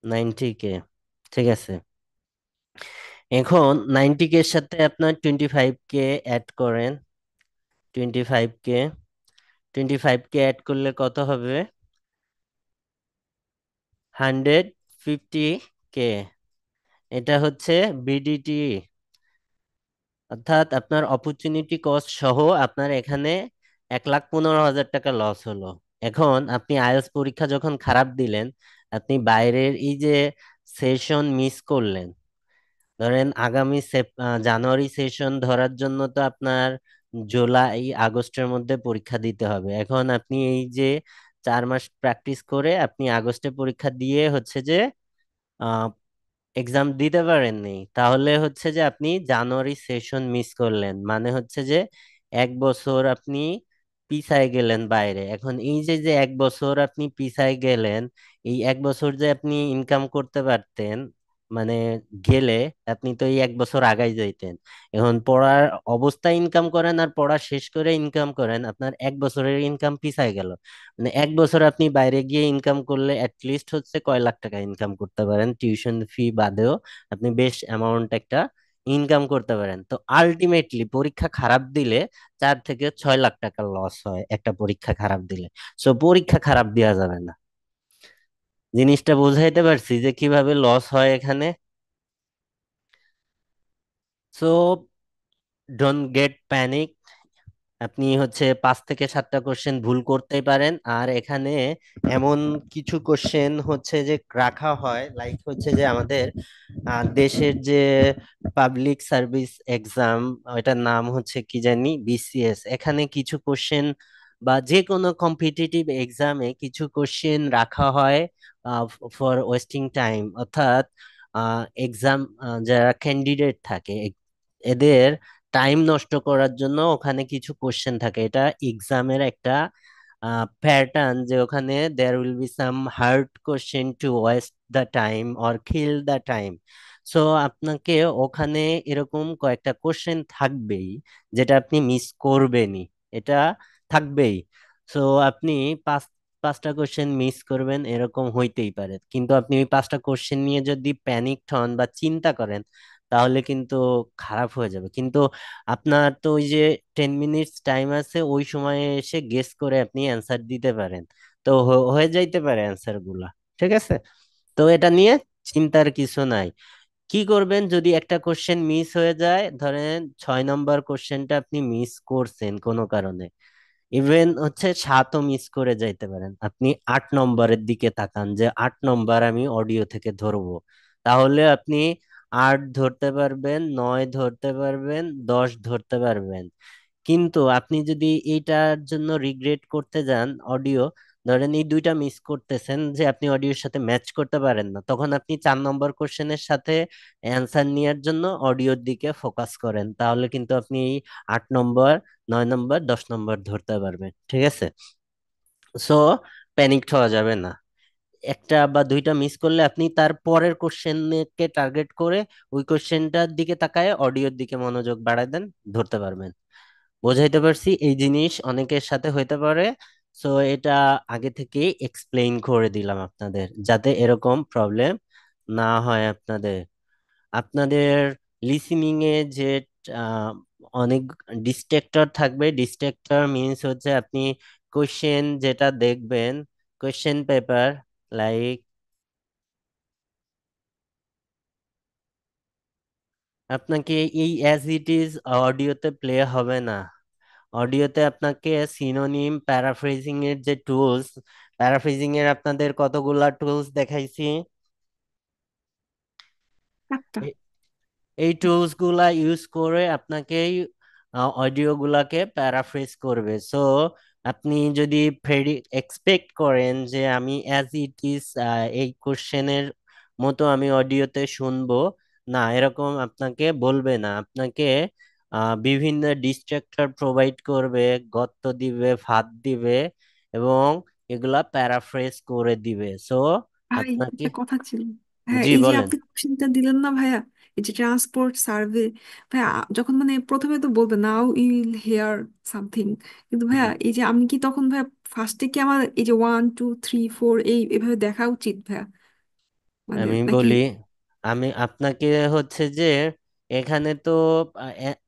90K। ঠিক আছে? এখন 90K এর সাথে আপনার 25K অ্যাড করেন। 25K, 25K অ্যাড করলে কত হবে? 150K। এটা হচ্ছে বিডিটি, অর্থাৎ আপনার অপরচুনিটি কস্ট সহ আপনার এখানে 1,15,000 টাকা লস হলো। এখন আপনি আইএলটিএস পরীক্ষা যখন খারাপ দিলেন, আপনি বাইরের এই যে সেশন মিস করলেন। ধরেন আগামী জানুয়ারি সেশন ধরার জন্য তো আপনার জুলাই আগস্টের মধ্যে পরীক্ষা দিতে হবে। এখন আপনি এই যে 4 মাস প্র্যাকটিস করে আপনি আগস্টে পরীক্ষা দিয়ে হচ্ছে যে এক্সাম দিতে পারেননি, তাহলে হচ্ছে যে আপনি জানুয়ারি সেশন মিস করলেন। মানে হচ্ছে যে 1 বছর আপনি পিছায় গেলেন বাইরে। এখন এই যে যে 1 বছর আপনি পিছায় গেলেন, এই 1 বছর যে আপনি ইনকাম করতে পারতেন, মানে গেলে আপনি তো এই 1 বছর আগাই যাইতেন। এখন পড়ার অবস্থায় ইনকাম করেন আর পড়া শেষ করে ইনকাম করেন, আপনার 1 বছরের ইনকাম পিছায় গেল। মানে 1 বছর আপনি বাইরে গিয়ে ইনকাম করলে অ্যাটলিস্ট হচ্ছে কয় লাখ টাকা ইনকাম করতে পারেন, টিউশন ফি বাদেও আপনি বেশ অ্যামাউন্ট একটা ইনকাম করতে পারেন। তো আলটিমেটলি পরীক্ষা খারাপ দিলে 4 থেকে 6 লাখ টাকা লস হয় একটা পরীক্ষা খারাপ দিলে। সো পরীক্ষা খারাপ দেওয়া যাবে না। জিনিসটা বুঝাইতে পারছি যে কিভাবে লস হয় এখানে? So don't get panic. আপনি হচ্ছে 5 থেকে 7টা কোশ্চেন ভুল করতেই পারেন, আর এখানে এমন কিছু কোশ্চেন হচ্ছে যে রাখা হয়, লাইক হচ্ছে যে আমাদের দেশের যে পাবলিক সার্ভিস এক্সাম, ওইটার নাম হচ্ছে কি জানি, বিসিএস। এখানে কিছু কোশ্চেন বা যে কোনো কম্পিটিটিভ এক্সামে কিছু কোশ্চেন রাখা হয় ফর ওয়েস্টিং টাইম, অর্থাৎ এক্সাম যারা ক্যান্ডিডেট থাকে এদের টাইম নষ্ট করার জন্য ওখানে কিছু কোশ্চেন থাকে। এটা এক্সামের একটা প্যাটার্ন, যে ওখানে there will be some hard question to waste the time or kill the time. So আপনাকে ওখানে এরকম কয়েকটা কোশ্চেন থাকবেই যেটা আপনি মিস করবেনই, এটা থাকবেই। সো আপনি পাঁচ 5টা কোশ্চেন মিস করবেন, এরকম হইতেই পারে। কিন্তু আপনি ওই 5টা কোশ্চেন নিয়ে যদি প্যানিকড হন বা চিন্তা করেন, তাহলে কিন্তু খারাপ হয়ে যাবে। কিন্তু আপনার তো ওই যে 10 মিনিটস টাইম আছে, ওই সময়ে এসে গেস করে আপনি অ্যান্সার দিতে পারেন। তো হয়ে যাইতে পারে অ্যান্সার গুলা। ঠিক আছে? তো এটা নিয়ে চিন্তার কিছু নাই। কি করবেন যদি একটা কোশ্চেন মিস হয়ে যায়? ধরেন 6 নম্বর কোশ্চেনটা আপনি মিস করছেন কোনো কারণে, ইভেন হচ্ছে 7ও মিস করে যাইতে পারেন, আপনি 8 নম্বরের দিকে তাকান যে 8 নম্বর আমি অডিও থেকে ধরবো। তাহলে আপনি 8 ধরতে পারবেন, 9 ধরতে পারবেন, 10 ধরতে পারবেন। কিন্তু আপনি যদি এইটার জন্য রিগ্রেট করতে যান অডিও, ধরেন এই দুইটা মিস করতেছেন যে আপনি অডিওর সাথে ম্যাচ করতে পারেন না, তখন আপনি 4 নম্বর কোশ্চেনের সাথে অ্যান্সার নেওয়ার জন্য অডিওর দিকে ফোকাস করেন, তাহলে কিন্তু আপনি এই 8 নম্বর, 9 নম্বর, 10 নম্বর ধরতে পারবেন। ঠিক আছে? সো প্যানিক হওয়া যাবে না। একটা বা দুইটা মিস করলে আপনি তার পরের কোশ্চেনকে টার্গেট করে ওই কোশ্চেনটার দিকে তাকায় অডিওর দিকে মনোযোগ বাড়ায় দেন, ধরতে পারবেন। বোঝাইতে পারছি? এই জিনিস অনেকের সাথে হইতে পারে। সো এটা আগে থেকে এক্সপ্লেইন করে দিলাম আপনাদের, যাতে এরকম প্রবলেম না হয় আপনাদের। আপনাদের লিসেনিং এ যে আহ, অনেক ডিস্ট্রাক্টর থাকবে। ডিস্ট্রাক্টর মিন্স হচ্ছে আপনি কোশ্চেন যেটা দেখবেন কোয়েশ্চেন পেপার লাইক আপনাকে এই অ্যাজ ইট ইজ অডিওতে প্লে হবে না। অডিওতে আপনাকে সিনোনিম প্যারাফ্রেজিং এর যে টুলস, প্যারাফ্রেজিং এর আপনাদের কতগুলা টুলস দেখাইছি। একটা। এই টুলস গুলা ইউজ করে আপনাকে অডিও গুলাকে প্যারাফ্রেজ করবে। সো আপনি যদি এক্সপেক্ট করেন যে আমি অ্যাজ ইট ইজ এই কোশ্চেনের মতো আমি অডিওতে শুনবো, না, এরকম আপনাকে বলবে না। আপনাকে বিভিন্ন ডিস্ট্রাক্টর প্রোভাইড করবে, গর্ত দিবে, ফাঁদ দিবে, এবং এগুলা প্যারাফ্রেজ করে দিবে। সো ভাই আপনাকে, একটা কথা ছিল। হ্যাঁ, জি এই যে বলেন। আপনি কোশ্চেনটা দিলেন না ভাইয়া, এই যে ট্রান্সপোর্ট সার্ভে, ভাইয়া যখন মানে প্রথমে তো বলবে নাও ইউল হেয়ার সামথিং, কিন্তু ভাইয়া হুম। এই যে আমি কি তখন ভাইয়া ফার্স্টে কি আমার এই যে 1 2 3 4 এই এভাবে দেখা উচিত ভাইয়া, মানে আমি নাকি? বলি, আমি আপনাকে হচ্ছে যে এখানে তো আহ, এ-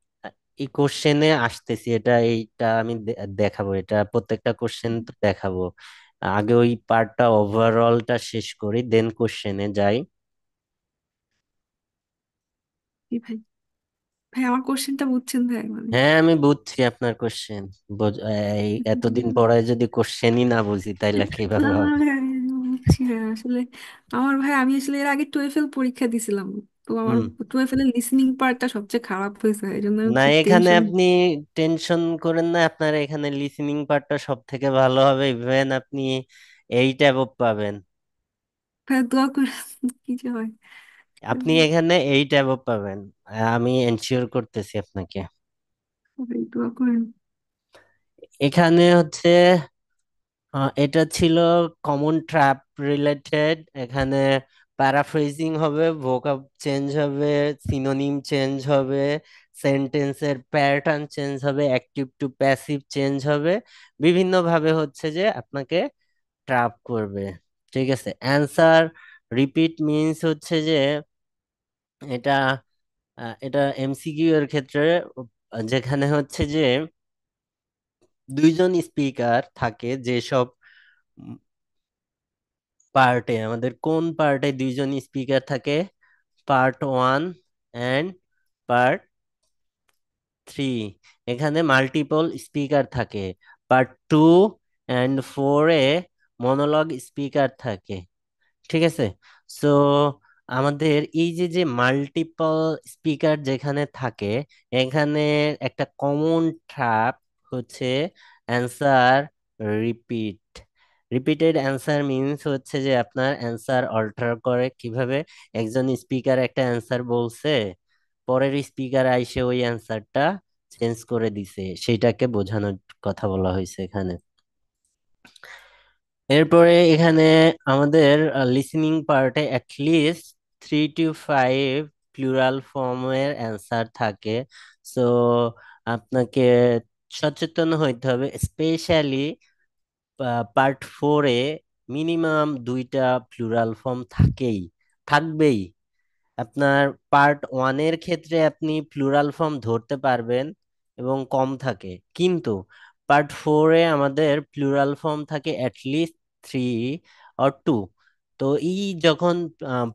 এই কোশ্চেনে আসতেছি, এইটা আমি দেখাবো, এটা প্রত্যেকটা কোশ্চেন তো দেখাবো। আগে ওই পার্টটা ওভারঅলটা শেষ করি, দেন কোশ্চেনে যাই। এই ভাই, ভাই আমার কোশ্চেনটা বুঝছেন ভাই মানে? হ্যাঁ, আমি বুঝছি আপনার কোশ্চেন। এই এতদিন পরে যদি কোশ্চেনই না বুঝি তাইলে না কিভাবে হবে? ভাই, আমি বুঝছি ভাই আসলে। আমার ভাই আমি আসলে এর আগে টুয়েলভ পরীক্ষা দিছিলাম, তো আমার হুম। টুয়েলভ এর লিসনিং পার্টটা সবচেয়ে খারাপ হয়েছে, এই জন্য আমি না, খুব এখানে টেনশন। আপনি টেনশন করেন না, আপনার এখানে লিসেনিং পার্টটা সব থেকে ভালো হবে, ইভেন আপনি 8 অ্যাবভ পাবেন। ভাই দোয়া করে, কি যে হয়। আপনি এখানে 8 অ্যাবভ পাবেন, আমি এনশিওর করতেছি আপনাকে। ভাই দোয়া করেন। এখানে হচ্ছে এটা ছিল কমন ট্র্যাপ রিলেটেড। এখানে প্যারাফ্রেজিং হবে, ভোকাব চেঞ্জ হবে, সিনোনিম চেঞ্জ হবে, সেন্টেন্সের প্যাটার্ন চেঞ্জ হবে, অ্যাক্টিভ টু প্যাসিভ চেঞ্জ হবে, বিভিন্ন ভাবে হচ্ছে যে আপনাকে ট্র্যাপ করবে। ঠিক আছে। অ্যান্সার রিপিট মিন্স হচ্ছে যে এটা এটা এমসিকিউ এর ক্ষেত্রে, যেখানে হচ্ছে যে দুইজন স্পিকার থাকে, যেসব পার্টে, আমাদের কোন পার্টে দুইজন স্পিকার থাকে, পার্ট 1 অ্যান্ড পার্ট 3। এখানে মাল্টিপল স্পিকার থাকে। পার্ট 2 অ্যান্ড 4-এ মনোলগ স্পিকার থাকে। ঠিক আছে। সো আমাদের এই যে যে মাল্টিপল স্পিকার যেখানে থাকে, এখানে একটা কমন ট্র্যাপ হচ্ছে answer repeat. Repeated answer means হচ্ছে যে আপনার অ্যান্সার অল্টার করে কিভাবে, একজন স্পিকার একটা অ্যান্সার বলছে, পরের স্পিকার আইসে ওই অ্যান্সারটা চেঞ্জ করে দিছে, সেইটাকে বোঝানোর কথা বলা হয়েছে এখানে। এরপরে এখানে আমাদের লিসেনিং পার্টে অ্যাটলিস্ট 3 to 5 প্লুরাল ফর্মের অ্যান্সার থাকে। সো আপনাকে সচেতন হইতে হবে, স্পেশালি পার্ট 4-এ মিনিমাম 2টা প্লুরাল ফর্ম থাকবেই। আপনার পার্ট 1-এর ক্ষেত্রে আপনি প্লুরাল ফর্ম ধরতে পারবেন এবং কম থাকে, কিন্তু পার্ট 4-এ আমাদের প্লুরাল ফর্ম থাকে অ্যাটলিস্ট 3 or 2। তো এই যখন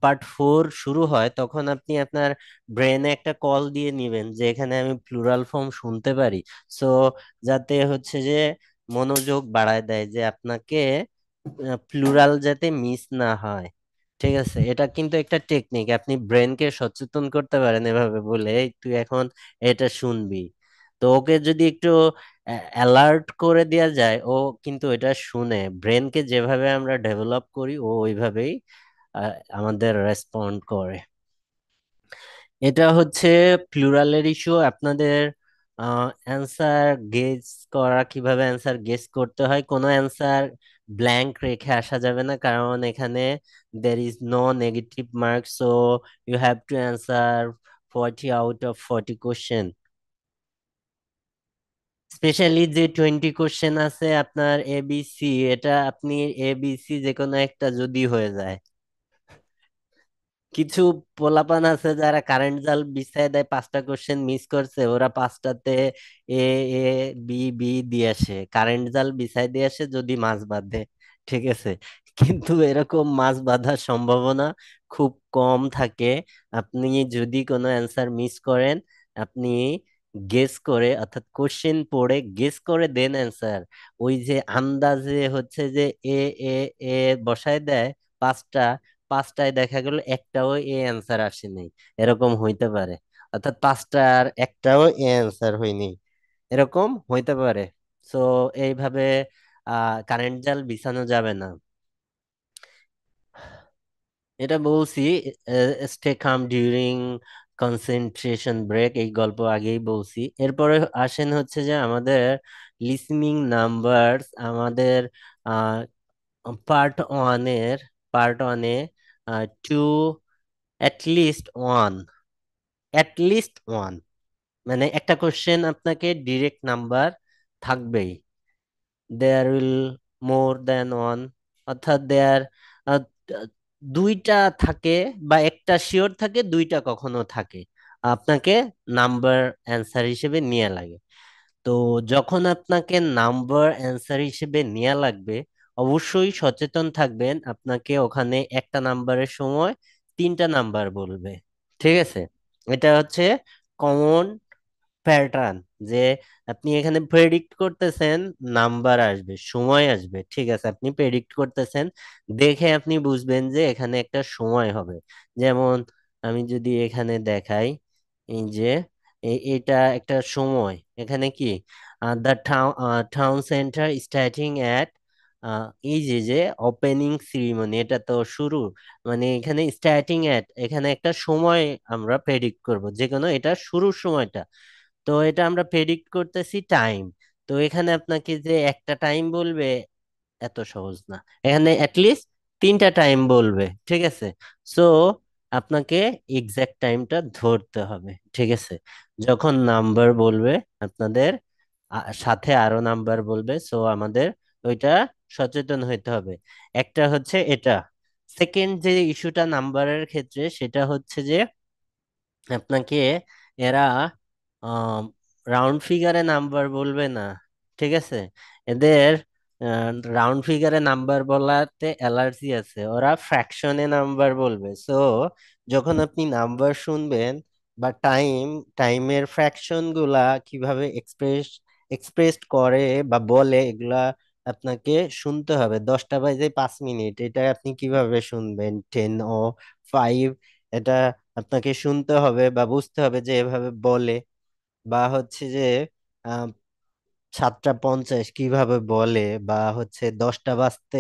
পার্ট 4 শুরু হয়, তখন আপনি আপনার ব্রেনে একটা কল দিয়ে নিবেন যে এখানে আমি প্লুরাল ফর্ম শুনতে পারি। সো যাতে হচ্ছে যে মনোযোগ বাড়ায় দেয় যে আপনাকে প্লুরাল যাতে মিস না হয়। ঠিক আছে, এটা কিন্তু একটা টেকনিক, আপনি ব্রেনকে সচেতন করতে পারেন এভাবে বলে, "এই তুই এখন এটা শুনবি।" তো ওকে যদি একটু অ্যালার্ট করে দেওয়া যায়, ও কিন্তু এটা শুনে। ব্রেনকে যেভাবে আমরা ডেভেলপ করি, ও ওইভাবেই আমাদের রেসপন্ড করে। এটা হচ্ছে প্লুরালের ইস্যু। আপনাদের অ্যান্সার গেস করা, কিভাবে অ্যান্সার গেস করতে হয়, কোনো অ্যান্সার ব্ল্যাঙ্ক রেখে আসা যাবে না, কারণ এখানে there is no negative mark, so you have to answer 40 out of 40 question। Specially যে 20 কোশ্চেন আছে আপনার এবিসি, এটা আপনি এবিসি যে কোনো একটা যদি হয়ে যায়, কিছু পোলাপান আছে যারা কারেন্ট জাল বিছায় দেয়, 5টা কোশ্চেন মিস করছে, ওরা 5টাতে এ এ বি বি দিয়ে আসে, কারেন্ট জাল বিছায় দিয়ে আসে যদি মাছ বাঁধে। ঠিক আছে, কিন্তু এরকম মাছ বাঁধার সম্ভাবনা খুব কম থাকে। আপনি যদি কোনো অ্যান্সার মিস করেন, আপনি গেস করে অর্থাৎ কোশ্চেন পড়ে গেস করে দেন অ্যান্সার, ওই যে আন্দাজে হচ্ছে যে এ এ এ বসায় দেয় পাঁচটা, পাঁচটায় দেখা গেল একটাও এ অ্যান্সার আসেনি, এরকম হইতে পারে। অর্থাৎ পাঁচটার একটাও এ অ্যান্সার হয়নি, এরকম হইতে পারে। সো এইভাবে কারেন্ট জাল বিছানো যাবে না। এটা বলছি, stay calm during concentration break, এই গল্প আগেই বলছি। এরপরে আসেন হচ্ছে যে আমাদের লিসনিং নাম্বারস, আমাদের পার্ট ওয়ানে টু অ্যাটলিস্ট ওয়ান, মানে একটা কোশ্চেন আপনাকে ডিরেক্ট নাম্বার থাকবেই, there will more then one, অর্থাৎ দেয়ার দুইটা থাকে, বা একটা শিওর থাকে, দুইটা কখনো থাকে, আপনাকে নাম্বার অ্যান্সার হিসেবে নিয়ে লাগে। তো যখন আপনাকে নাম্বার অ্যান্সার হিসেবে নেওয়া লাগবে, অবশ্যই সচেতন থাকবেন, আপনাকে ওখানে একটা নাম্বারের সময় তিনটা নাম্বার বলবে। ঠিক আছে, এটা হচ্ছে কমন প্যাটার্ন, যে আপনি এখানে প্রেডিক্ট করতেছেন নাম্বার আসবে, সময় আসবে, ঠিক আছে, আপনি প্রেডিক্ট করতেছেন, দেখে আপনি বুঝবেন যে এখানে একটা সময় হবে। যেমন আমি যদি এখানে দেখাই, এই যে এটা একটা সময়, এখানে কি the town centre starting at, এই যে যে ওপেনিং সিরিমনি, এটা তো শুরু, মানে এখানে স্টার্টিং অ্যাট, এখানে একটা সময় আমরা প্রেডিক্ট করব, যে কোনো এটা শুরুর সময়টা। তো এটা আমরা প্রেডিক্ট করতেছি টাইম। তো এখানে আপনাকে যে একটা টাইম বলবে এত সহজ না, এখানে অ্যাটলিস্ট তিনটা টাইম বলবে। ঠিক আছে, সো আপনাকে এক্সাক্ট টাইমটা ধরতে হবে। ঠিক আছে, যখন নাম্বার বলবে আপনাদের সাথে আরো নাম্বার বলবে, সো আমাদের ওইটা সচেতন হইতে হবে। একটা হচ্ছে এটা, সেকেন্ড যে ইস্যুটা নাম্বারের ক্ষেত্রে, সেটা হচ্ছে যে আপনাকে এরা রাউন্ড ফিগারে নাম্বার বলবে না। ঠিক আছে, এদের রাউন্ড ফিগারে নাম্বার বলাতে অ্যালার্জি আছে, ওরা ফ্র্যাকশনে নাম্বার বলবে। সো যখন আপনি নাম্বার শুনবেন, বা টাইমের ফ্র্যাকশন গুলা কিভাবে এক্সপ্রেস করে বা বলে, এগুলা আপনাকে শুনতে হবে। 10টা বাজে 5 মিনিট, এটা আপনি কিভাবে শুনবেন? 10 ও 5, এটা আপনাকে শুনতে হবে বা বুঝতে হবে যে এভাবে বলে। বা হচ্ছে যে আহ 7টা 50 কিভাবে বলে, বা হচ্ছে 10টা বাজতে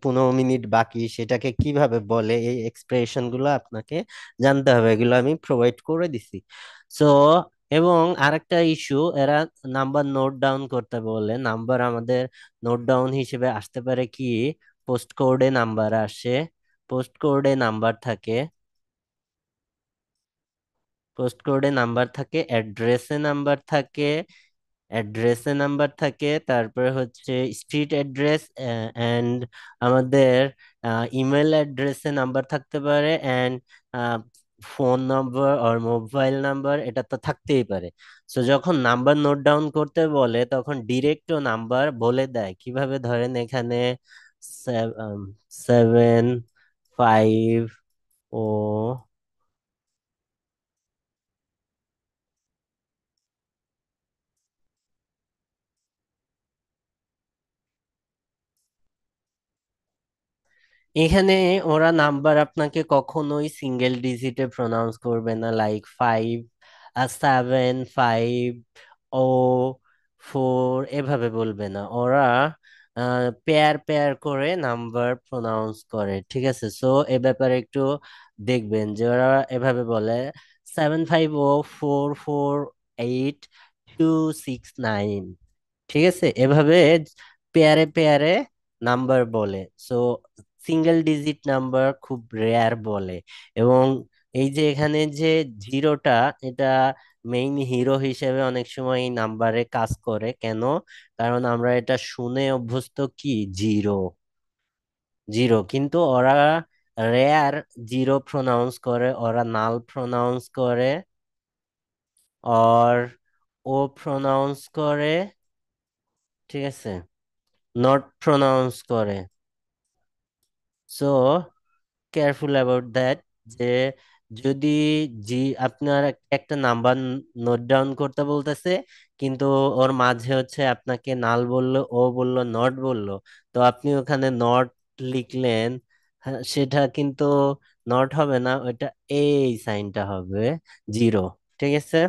15 মিনিট বাকি, সেটাকে কিভাবে বলে, এই এক্সপ্রেশন গুলো আপনাকে জানতে হবে, এগুলো আমি প্রোভাইড করে দিছি। সো এবং আরেকটা ইস্যু, এরা নাম্বার নোট ডাউন করতে বলে। নাম্বার আমাদের নোট ডাউন হিসেবে আসতে পারে কি, পোস্ট কোডে নাম্বার আসে, পোস্ট কোডে নাম্বার থাকে, পোস্ট কোডে নাম্বার থাকে, অ্যাড্রেসে নাম্বার থাকে, তারপরে হচ্ছে স্ট্রিট অ্যাড্রেস, অ্যান্ড আমাদের ইমেল অ্যাড্রেসে নাম্বার থাকতে পারে, অ্যান্ড ফোন নাম্বার আর মোবাইল নাম্বার, এটা তো থাকতেই পারে। সো যখন নাম্বার নোট ডাউন করতে বলে, তখন ডিরেক্টও নাম্বার বলে দেয়। কিভাবে? ধরেন এখানে 7, 5 ও এখানে ওরা নাম্বার আপনাকে কখনোই সিঙ্গেল ডিজিটে প্রনাউন্স করবে না, লাইক 5, 7, 5, ও 4 এভাবে বলবে না। ওরা পেয়ার পেয়ার করে নাম্বার প্রনাউন্স করে। ঠিক আছে, সো এ ব্যাপারে একটু দেখবেন যে ওরা এভাবে বলে 7, 5, 0, 4, 4, 8, 2, 6, 9। ঠিক আছে, এভাবে পেয়ারে পেয়ারে নাম্বার বলে। সো সিঙ্গেল ডিজিট নাম্বার খুব রেয়ার বলে। এবং এই যে এখানে যে জিরোটা, এটা মেইন হিরো হিসেবে অনেক সময় এই নাম্বারে কাজ করে। কেন? কারণ আমরা এটা শুনে অভ্যস্ত কি, জিরো জিরো, কিন্তু ওরা রেয়ার জিরো প্রনাউন্স করে, ওরা নাল প্রনাউন্স করে, আর ও প্রনাউন্স করে। ঠিক আছে, নট প্রনাউন্স করে। সো কেয়ারফুল অ্যাবাউট দ্যাট, যে যদি জি আপনার একটা নাম্বার নোট ডাউন করতে বলতেছে, কিন্তু ওর মাঝে হচ্ছে আপনাকে নাল বললো, ও বললো নট বললো, তো আপনি ওখানে নট লিখলেন, হ্যাঁ, সেটা কিন্তু নট হবে না, ওটা এই সাইনটা হবে জিরো। ঠিক আছে?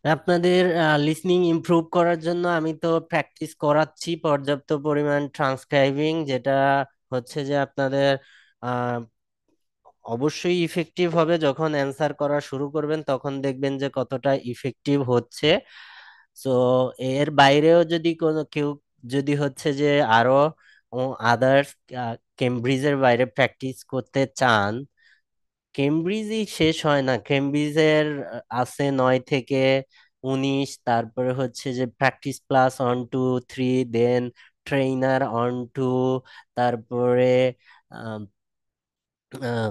আপনাদের লিসনিং ইমপ্রুভ করার জন্য আমি তো প্র্যাকটিস করাচ্ছি পর্যাপ্ত পরিমাণ ট্রান্সক্রাইবিং, যেটা হচ্ছে যে আপনাদের আহ, অবশ্যই ইফেক্টিভ হবে। যখন অ্যান্সার করা শুরু করবেন তখন দেখবেন যে কতটা ইফেক্টিভ হচ্ছে। সো এর বাইরেও যদি কোনো কেউ যদি হচ্ছে যে আরো আদার্স কেমব্রিজের বাইরে প্র্যাকটিস করতে চান, কেমব্রিজই শেষ হয় না। কেমব্রিজের আছে 9 থেকে 19, তারপরে হচ্ছে যে প্র্যাকটিস প্লাস 1 2 3, দেন ট্রেইনার 1 2, তারপরে আহ,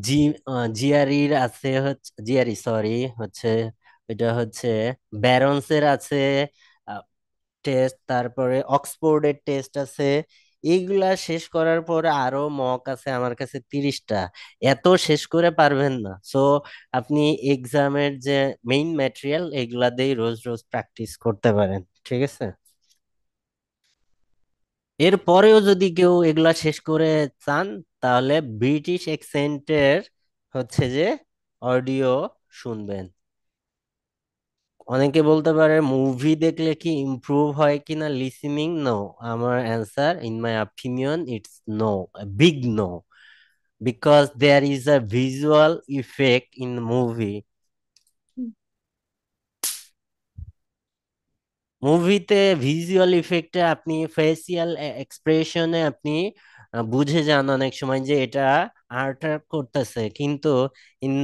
জি জিআরির আছে, হচ্ছে জিআরই সরি, হচ্ছে এটা হচ্ছে ব্যারন্সের আছে টেস্ট, তারপরে অক্সফোর্ডের টেস্ট আছে। এইগুলা শেষ করার পরে আরো মক আছে আমার কাছে 30টা। এত শেষ করে পারবেন না। সো আপনি এক্সামের যে মেইন ম্যাটেরিয়াল এগুলা দিয়ে রোজ রোজ প্র্যাকটিস করতে পারেন। ঠিক আছে? এরপরেও যদি কেউ এগুলা শেষ করে চান, তাহলে ব্রিটিশ অ্যাকসেন্টের হচ্ছে যে অডিও শুনবেন। অনেকে বলতে পারে মুভি দেখলে কি ইমপ্রুভ হয় কিনা লিসেনিং? নো। আমার answer, in my opinion, it's no, big no, because there is a visual effect in movie. মুভিতে ভিজুয়াল ইফেক্টে আপনি ফেসিয়াল এক্সপ্রেশনে আপনি বুঝে যান অনেক সময় যে এটা আর্ট করতেছে, কিন্তু in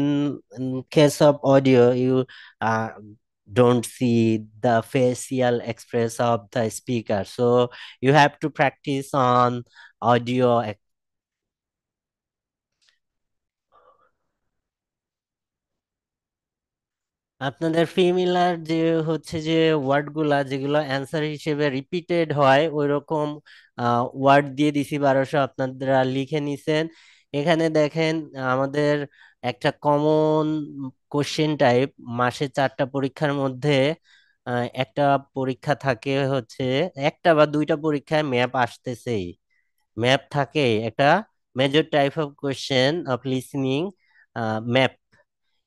case of audio you don't see the facial express of the speaker, so you have to practice on audio. আপনাদের ফিমিলার যে হচ্ছে যে ওয়ার্ড গুলা যেগুলো অ্যান্সার হিসেবে রিপিটেড হয়, ওই রকম ওয়ার্ড দিয়ে দিছি 1200, আপনারা লিখে নিছেন। এখানে দেখেন আমাদের একটা কমন কোশ্চেন টাইপ, মাসে 4টা পরীক্ষার মধ্যে একটা পরীক্ষা থাকে হচ্ছে, একটা বা দুইটা পরীক্ষায় ম্যাপ আসতেছেই। ম্যাপ থাকে একটা major type of question of listening, map.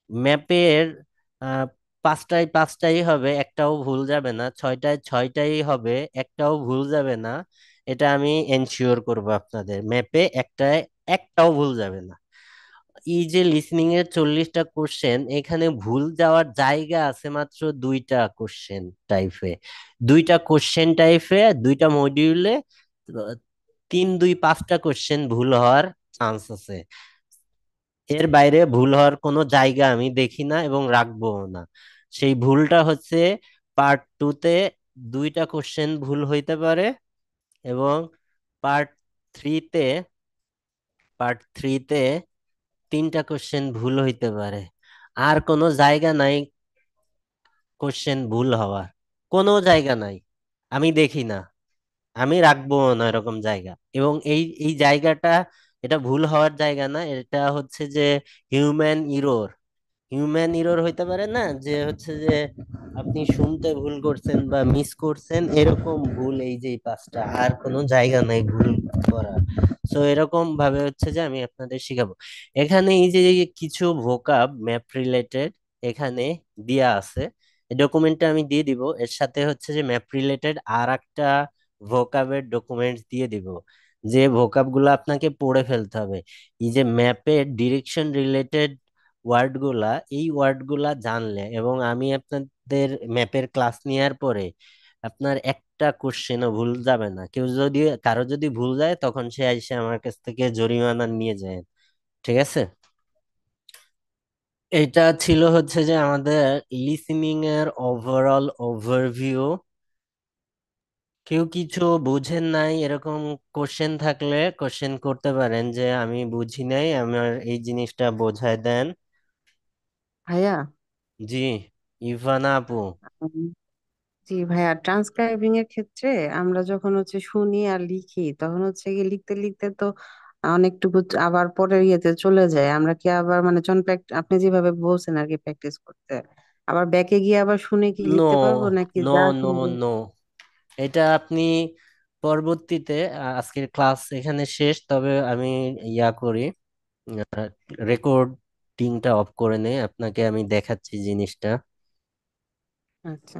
ম্যাপের আহ, 5টায় 5টাই হবে, একটাও ভুল যাবে না। 6টায় 6টাই হবে, একটাও ভুল যাবে না। এটা আমি এনশিওর করব আপনাদের, ম্যাপে একটায় একটাও ভুল যাবে না। এই যে লিসনিং এর 40টা কোশ্চেন, এখানে ভুল যাওয়ার জায়গা আছে মাত্র 2টা কোশ্চেন টাইপে। 2টা কোশ্চেন টাইপে 2টা মডিউলে 3 2 5টা কোশ্চেন ভুল হওয়ার চান্স আছে। এর বাইরে ভুল হওয়ার কোনো জায়গা আমি দেখি না এবং রাখবো না। সেই ভুলটা হচ্ছে পার্ট 2-তে 2টা কোশ্চেন ভুল হইতে পারে, এবং পার্ট 3-তে পার্ট 3-তে 3টা কোশ্চেন ভুল হইতে পারে। আর কোনো জায়গা নাই কোশ্চেন ভুল হওয়ার, কোনো জায়গা নাই, আমি দেখি না, আমি রাখবো না এরকম জায়গা। এবং এই এই জায়গাটা, এটা ভুল হওয়ার জায়গা না, এটা হচ্ছে যে হিউম্যান ইরর। হিউম্যান ইরর হইতে পারে না, যে হচ্ছে যে আপনি শুনতে ভুল করছেন বা মিস করছেন, এরকম ভুল এই যে এই 5টা, আর কোনো জায়গা নাই ভুল করার। সো এরকম ভাবে হচ্ছে যে আমি আপনাদের শিখাবো। এখানে এই যে কিছু ভোকাব ম্যাপ রিলেটেড এখানে দেয়া আছে, এই ডকুমেন্টটা আমি দিয়ে দিব। এর সাথে হচ্ছে যে ম্যাপ রিলেটেড আর একটা ভোকাবের ডকুমেন্টস দিয়ে দিব, যে ভোকাব গুলো আপনাকে পড়ে ফেলতে হবে। এই যে ম্যাপের ডিরেকশন রিলেটেড ওয়ার্ড গুলা, এই ওয়ার্ড গুলা জানলে, এবং আমি আপনাদের ম্যাপের ক্লাস নেওয়ার পরে আপনার একটা কোশ্চেনও ভুল যাবে না। কেউ যদি, কারো যদি ভুল যায়, তখন সে এসে আমার কাছ থেকে জরিমানা নিয়ে যায়। ঠিক আছে? এটা ছিল হচ্ছে যে আমাদের লিসেনিং এর ওভারঅল ওভারভিউ। কেউ কিছু বুঝেন নাই এরকম কোশ্চেন থাকলে কোশ্চেন করতে পারেন, যে আমি বুঝি নাই, আমার এই জিনিসটা বোঝায় দেন। ভাইয়া। জি, ইভানা আপু। উম, জি ভাইয়া, ট্রান্সক্রাইবিং এর ক্ষেত্রে আমরা যখন শুনি আর লিখি তখন কি লিখতে লিখতে তো অনেকটুকু আবার পরের ইয়েতে চলে যায়। আমরা কি আবার মানে আপনি যেভাবে বলছেন আর কি প্র্যাকটিস করতে, আবার ব্যাকে গিয়ে আবার শুনে কি নো, লিখতে পারবো নাকি নো, যা নো, শুনবো? নো, এটা আপনি পরবর্তীতে আজকের ক্লাস এখানে শেষ, তবে আমি ইয়া করি, রেকর্ডিংটা অফ করে নেই, আপনাকে আমি দেখাচ্ছি জিনিসটা। আচ্ছা।